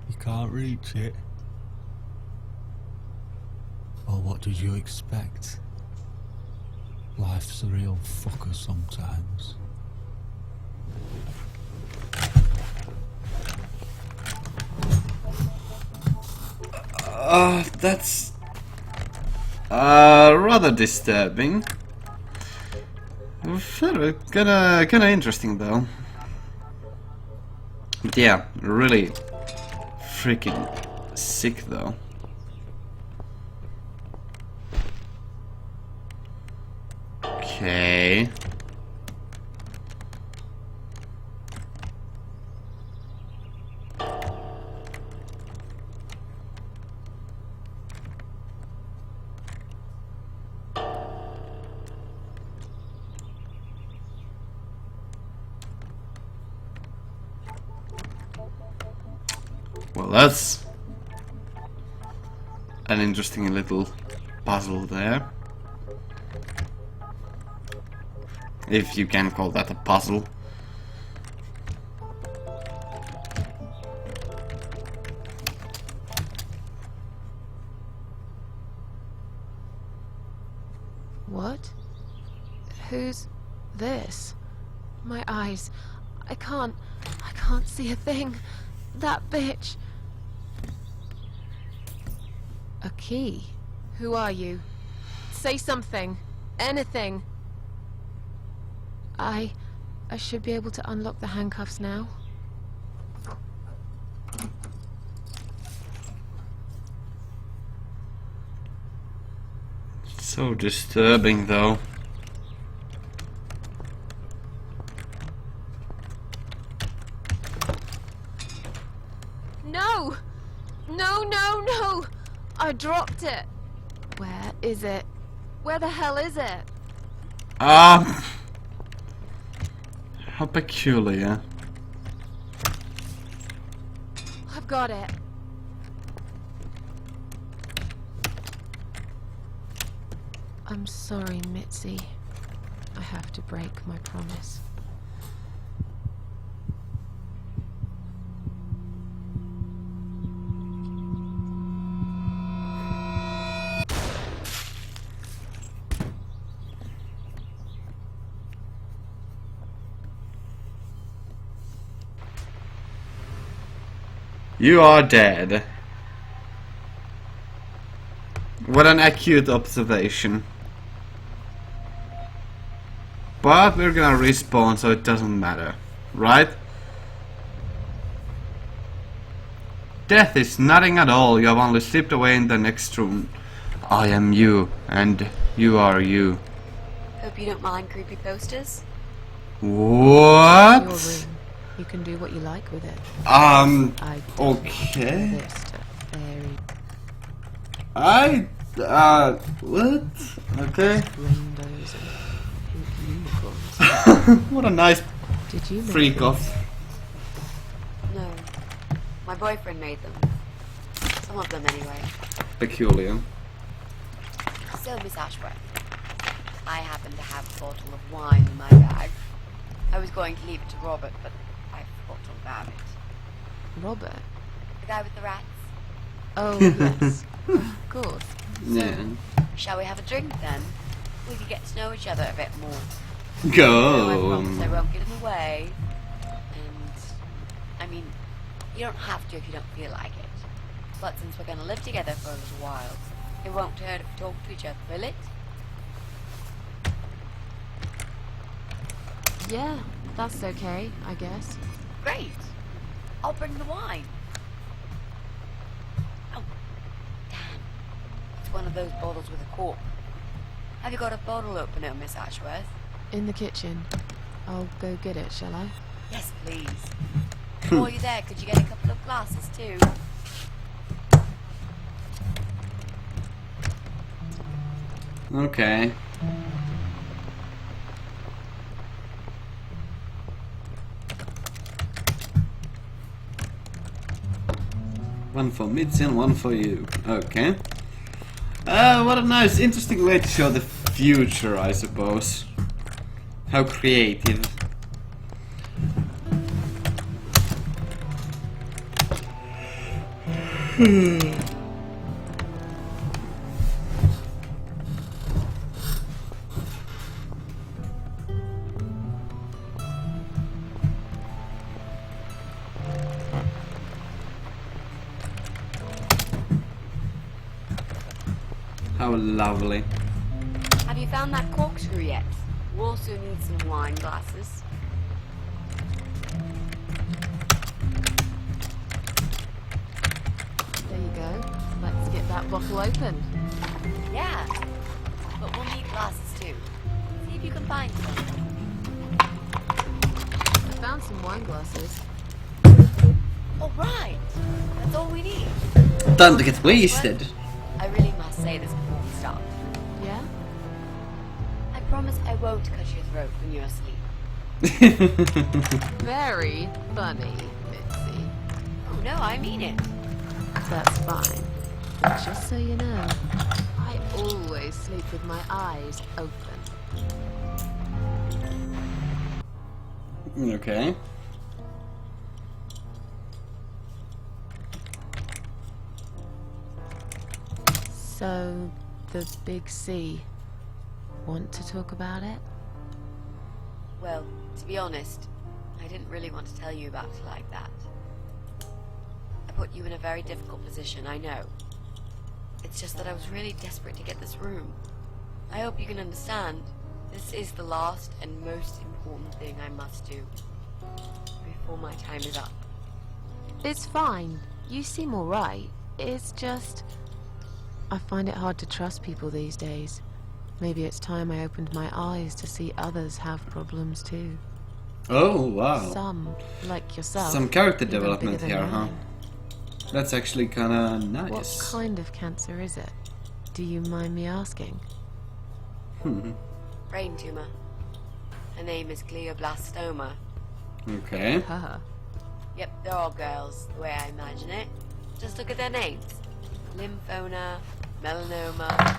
You can't reach it. Well, what did you expect? Life's a real fucker sometimes. That's rather disturbing. Kinda interesting though. But yeah, really freaking sick though. Okay. Well, that's an interesting little puzzle there. If you can call that a puzzle. What? Who's this? My eyes. I can't see a thing. That bitch. A key? Who are you? Say something. Anything. I should be able to unlock the handcuffs now. So disturbing though. No! No, no, no! I dropped it. Where is it? Where the hell is it? How peculiar. I've got it. I'm sorry, Mitzi. I have to break my promise. You are dead. What an acute observation. But we're gonna respawn, so it doesn't matter, right? Death is nothing at all. You have only slipped away in the next room. I am you, and you are you. Hope you don't mind creepy posters. What? Your room. You can do what you like with it. Okay. This very What? Okay. rainbows and pink unicorns. What a nice Did you make freak these? off. No. My boyfriend made them. Some of them anyway. Peculiar. So, Miss Ashworth, I happen to have a bottle of wine in my bag. I was going to leave it to Robert, but I forgot all about it. Robert? The guy with the rats. Oh, yes. Of course. Yeah. Shall we have a drink then? We could get to know each other a bit more. I Go. promise I won't give them away. And, I mean, you don't have to if you don't feel like it. But since we're going to live together for a little while, it won't hurt if we talk to each other, will it? Yeah, that's okay, I guess. Great. I'll bring the wine. Oh, damn. It's one of those bottles with a cork. Have you got a bottle opener, Miss Ashworth? In the kitchen. I'll go get it, shall I? Yes, please. While you're there, could you get a couple of glasses too? Okay. One for Mitzi and one for you. Okay. What a nice, interesting way to show the future, I suppose. How creative. How lovely. Have you found that corkscrew yet? We'll also need some wine glasses. There you go. Let's get that bottle open. Yeah. But we'll need glasses too. See if you can find some. I found some wine glasses. All right. That's all we need. Time to get wasted. I really must say this before we start. Yeah? I promise I won't cut your throat when you're asleep. Very funny, Mitzi. Oh no, I mean it. That's fine. But just so you know, I always sleep with my eyes open. Okay. So, the big C. Want to talk about it? Well, to be honest, I didn't really want to tell you about it like that. I put you in a very difficult position, I know. It's just that I was really desperate to get this room. I hope you can understand. This is the last and most important thing I must do before my time is up. It's fine. You seem alright. It's just... I find it hard to trust people these days. Maybe it's time I opened my eyes to see others have problems too. Oh, wow. Some, like yourself. Some character even development bigger than here, huh? mine. That's actually kinda What nice. kind of cancer is it? Do you mind me asking? Brain tumor. Her name is glioblastoma. Okay. Haha. Yep, they're all girls, the way I imagine it. Just look at their names. Lymphoma, melanoma,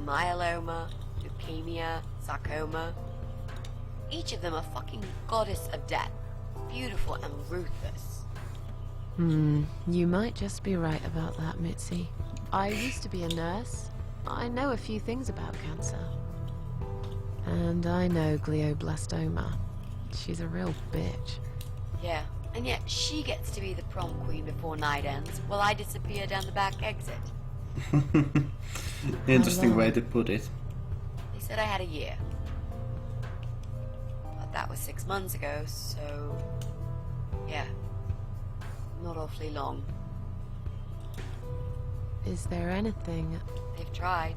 myeloma, leukemia, sarcoma. Each of them a fucking goddess of death. Beautiful and ruthless. You might just be right about that, Mitzi. I used to be a nurse. I know a few things about cancer. And I know glioblastoma. She's a real bitch. Yeah, and yet she gets to be the prom queen before night ends, while I disappear down the back exit. Interesting way to put it. They said I had a year. But that was 6 months ago, so... yeah. Not awfully long. Is there anything... They've tried.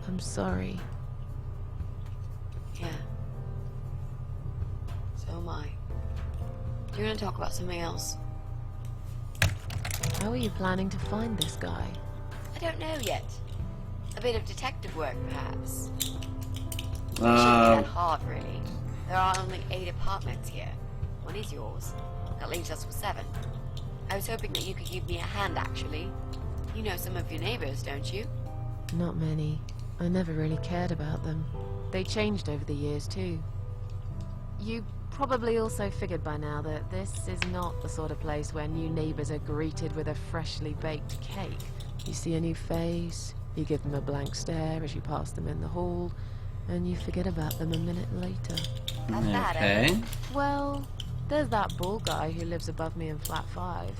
I'm sorry. Yeah. So am I. Do you want to talk about something else? How are you planning to find this guy? I don't know yet. A bit of detective work, perhaps. It shouldn't be that hard, really. There are only 8 apartments here. One is yours. That leaves us with 7. I was hoping that you could give me a hand, actually. You know some of your neighbors, don't you? Not many. I never really cared about them. They changed over the years, too. You probably also figured by now that this is not the sort of place where new neighbors are greeted with a freshly baked cake. You see a new face, you give them a blank stare as you pass them in the hall, and you forget about them a minute later. That's bad, eh? Okay. Well, there's that bald guy who lives above me in flat 5.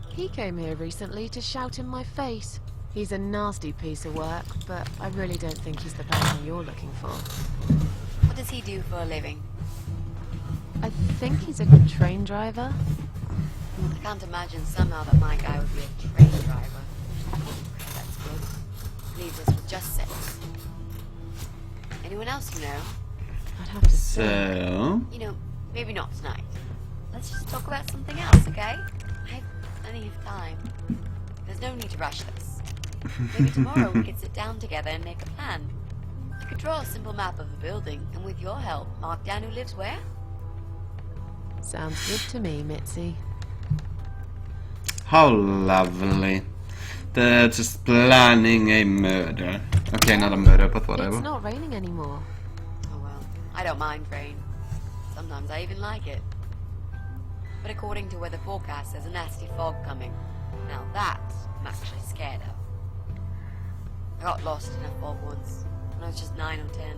He came here recently to shout in my face. He's a nasty piece of work, but I really don't think he's the person you're looking for. What What does he do for a living? I think he's a train driver. I can't imagine somehow that my guy would be a train driver. Okay, that's good. Leaves us with just 6. Anyone else you know? I'd have to say. So, You know, maybe not tonight. Let's just talk about something else, okay? I have plenty of time. There's no need to rush this. Maybe tomorrow we could sit down together and make a plan. I could draw a simple map of the building, and with your help, mark down who lives where. Sounds good to me, Mitzi. how lovely. They're just planning a murder. Okay, not a murder, but whatever. It's not raining anymore. Oh well, I don't mind rain. Sometimes I even like it. But according to weather forecast, there's a nasty fog coming. Now that I'm actually scared of. I got lost in a fog once, when I was just 9 or 10.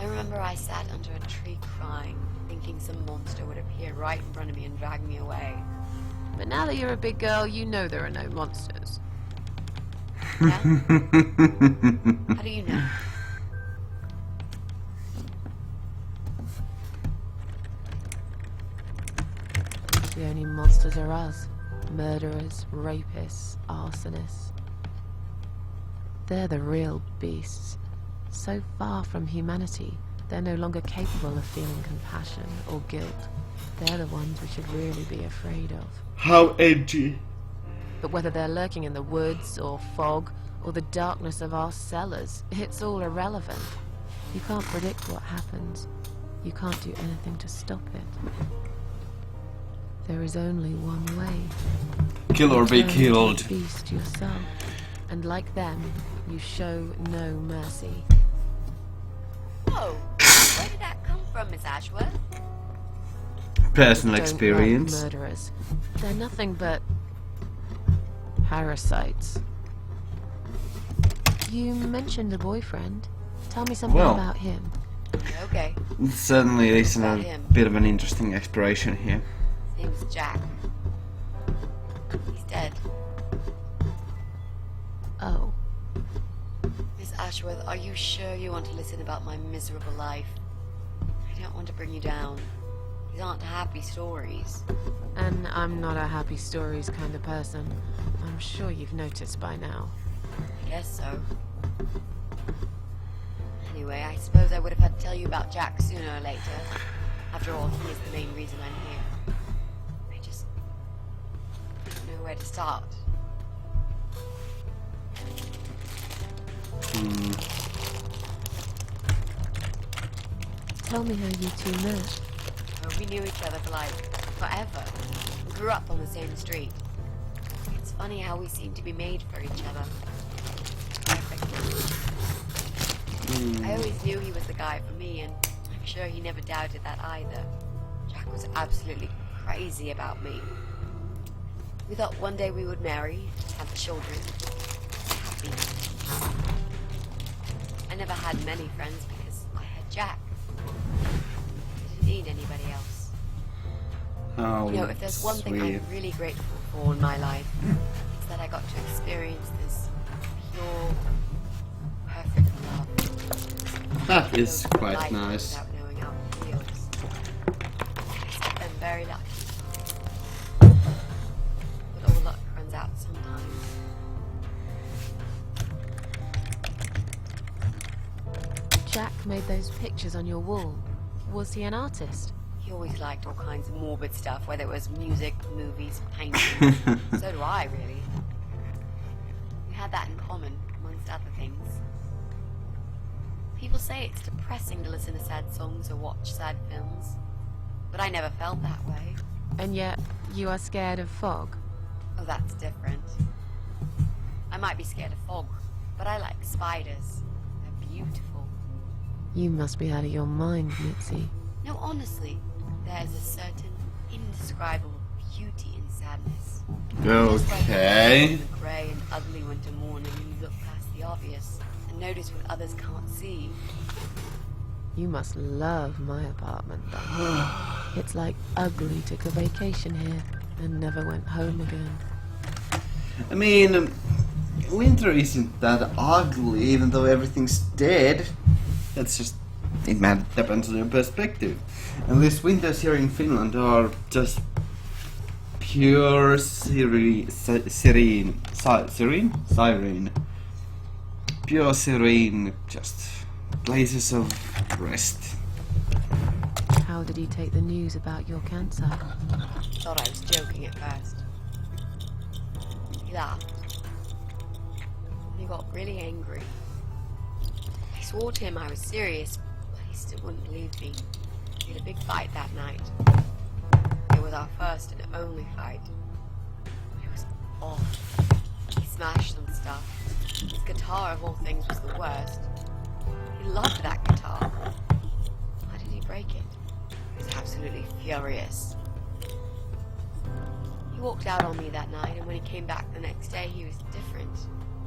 I remember I sat under a tree crying, thinking some monster would appear right in front of me and drag me away. But now that you're a big girl, you know there are no monsters. Yeah? How do you know? The only monsters are us. Murderers, rapists, arsonists. They're the real beasts. So far from humanity, they're no longer capable of feeling compassion or guilt. They're the ones we should really be afraid of. How edgy. But whether they're lurking in the woods, or fog, or the darkness of our cellars, it's all irrelevant. You can't predict what happens. You can't do anything to stop it. There is only one way. Kill or be Turn killed. into a beast yourself, and like them, you show no mercy. Whoa! Where did that come from, Miss Ashworth? Personal Don't experience. like murderers. They're nothing but parasites. You mentioned a boyfriend. Tell me something Well. about him. Okay, It certainly is About a him. bit of an interesting exploration here. his name's Jack. He's dead. Oh, Miss Ashworth, are you sure you want to listen about my miserable life? I don't want to bring you down. These aren't happy stories. and I'm not a happy stories kind of person. I'm sure you've noticed by now. I guess so. Anyway, I suppose I would have had to tell you about Jack sooner or later. After all, he is the main reason I'm here. I just don't know where to start. Tell me how you two met. Well, we knew each other for like forever. We grew up on the same street. It's funny how we seem to be made for each other. Perfect. I always knew he was the guy for me, and I'm sure he never doubted that either. Jack was absolutely crazy about me. We thought one day we would marry, have children, happy. I never had many friends because I had Jack. I didn't need anybody else. Oh, You know, if there's one thing sweet. I'm really grateful for in my life, it's that I got to experience this pure, perfect love. That is Lived quite life nice. Without knowing how it feels. I guess I've been very lucky. But all luck runs out sometimes. Jack made those pictures on your wall. Was he an artist? He always liked all kinds of morbid stuff, whether it was music, movies, painting. So do I, really. We had that in common, amongst other things. People say it's depressing to listen to sad songs or watch sad films, but I never felt that way. And yet, you are scared of fog. Oh, that's different. I might be scared of fog, but I like spiders. They're beautiful. You must be out of your mind, Mitzi. No, honestly, there's a certain indescribable beauty in sadness. Just like Okay. in the grey and ugly winter morning, you look past the obvious and notice what others can't see. You must love my apartment, then. It's like Ugly took a vacation here and never went home again. I mean, winter isn't that ugly, even though everything's dead. That's just, it depends on your perspective. And these winters here in Finland are just pure serene, pure serene, just places of rest. How did he take the news about your cancer? Thought I was joking at first. He laughed. And he got really angry. I swore to him I was serious, but he still wouldn't believe me. We had a big fight that night. It was our first and only fight. It was awful. He smashed some stuff. His guitar, of all things, was the worst. He loved that guitar. Why did he break it? He was absolutely furious. He walked out on me that night, and when he came back the next day, he was different.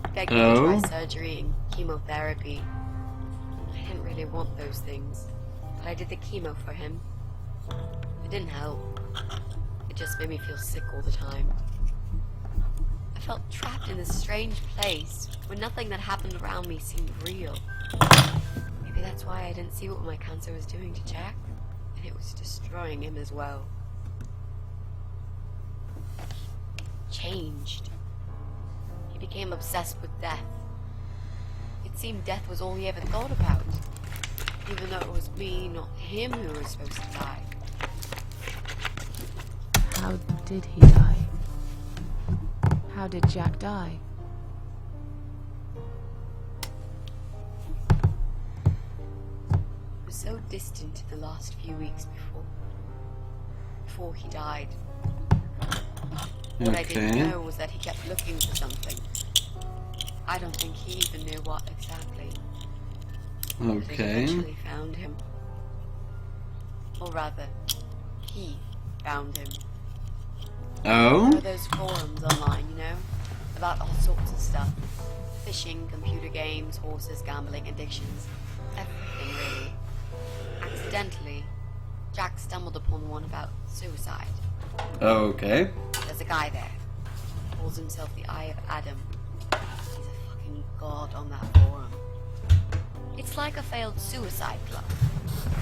He begged me to try surgery and chemotherapy. I didn't really want those things, but I did the chemo for him. It didn't help. It just made me feel sick all the time. I felt trapped in this strange place where nothing that happened around me seemed real. Maybe that's why I didn't see what my cancer was doing to Jack, and it was destroying him as well. Changed. He became obsessed with death. It seemed death was all he ever thought about, even though it was me, not him, who was supposed to die. How did he die? How did Jack die? It was so distant the last few weeks before he died. What I didn't know was that he kept looking for something. I don't think he even knew what exactly. But it eventually found him. Or rather, he found him. Oh? There are those forums online, you know? About all sorts of stuff. Fishing, computer games, horses, gambling, addictions. Everything, really. Accidentally, Jack stumbled upon one about suicide. Okay. There's a guy there. Calls himself the Eye of Adam. He's a fucking god on that forum. It's like a failed suicide club.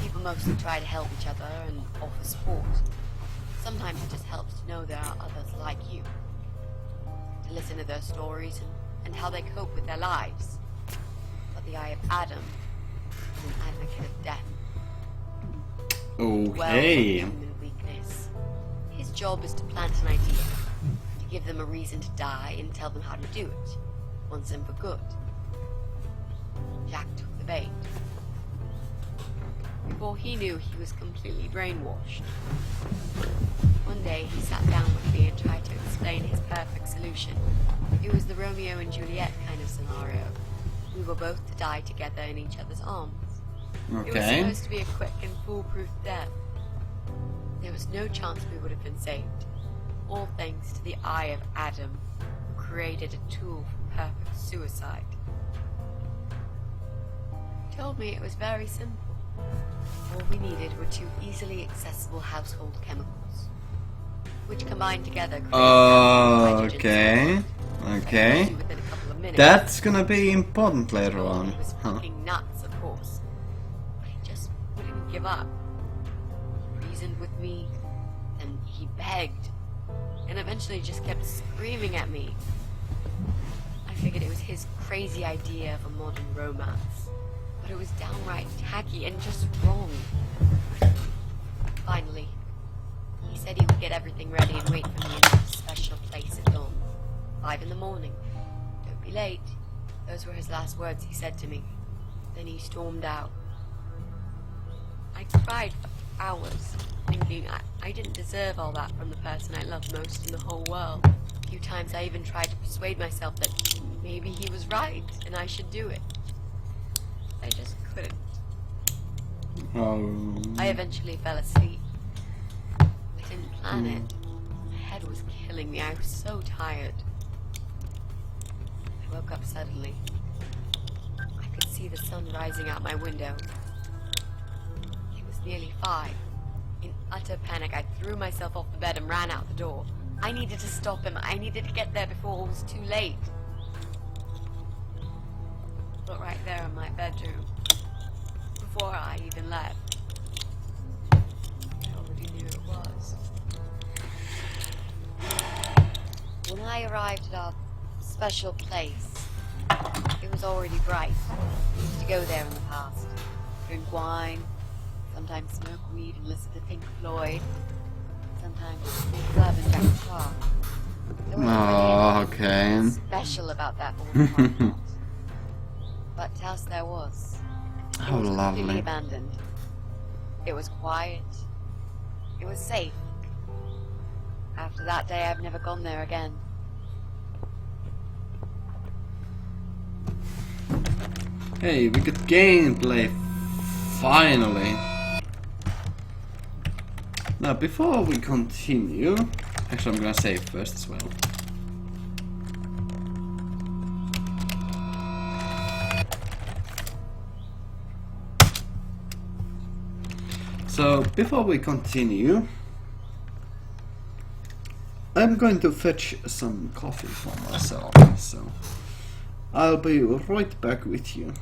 People mostly try to help each other and offer support. Sometimes it just helps to know there are others like you. To listen to their stories and how they cope with their lives. But the Eye of Adam is an advocate of death. Okay. Human weakness. His job is to plant an idea, to give them a reason to die and tell them how to do it, once and for good. Jack took the bait. Before he knew, he was completely brainwashed. One day, he sat down with me and tried to explain his perfect solution. It was the Romeo and Juliet kind of scenario. We were both to die together in each other's arms. It was Okay. supposed to be a quick and foolproof death. There was no chance we would have been saved. All thanks to the Eye of Adam, who created a tool for perfect suicide. He told me it was very simple. All we needed were 2 easily accessible household chemicals, which combined together created hydrogen Okay. sulfide. Okay. Within a couple of minutes. That's gonna be important later He on. was Huh. fucking nuts, of course, but he just wouldn't give up. He reasoned with me, and he begged, and eventually just kept screaming at me. I figured it was his crazy idea of a modern romance, but it was downright tacky and just wrong. Finally, he said he would get everything ready and wait for me in a special place at dawn. 5 in the morning. Don't be late. Those were his last words he said to me. Then he stormed out. I cried for hours, thinking I didn't deserve all that from the person I loved most in the whole world. A few times I even tried to persuade myself that maybe he was right and I should do it. I just couldn't. Oh. I eventually fell asleep. I didn't plan it. My head was killing me. I was so tired. I woke up suddenly. I could see the sun rising out my window. It was nearly 5. In utter panic, I threw myself off the bed and ran out the door. I needed to stop him. I needed to get there before it was too late. But right there in my bedroom, before I even left. I already knew it was. When I arrived at our special place, it was already bright. I used to go there in the past. Drink wine, sometimes smoke weed and listen to Pink Floyd. Sometimes club and Jack Clark. There was Oh, really okay. nothing special about that old compound. But house there was. It How was completely lovely. abandoned. It was quiet. It was safe. After that day, I've never gone there again. Hey, we got gameplay. Finally. Now, before we continue, actually, I'm gonna save first as well. So, before we continue, I'm going to fetch some coffee for myself, so I'll be right back with you.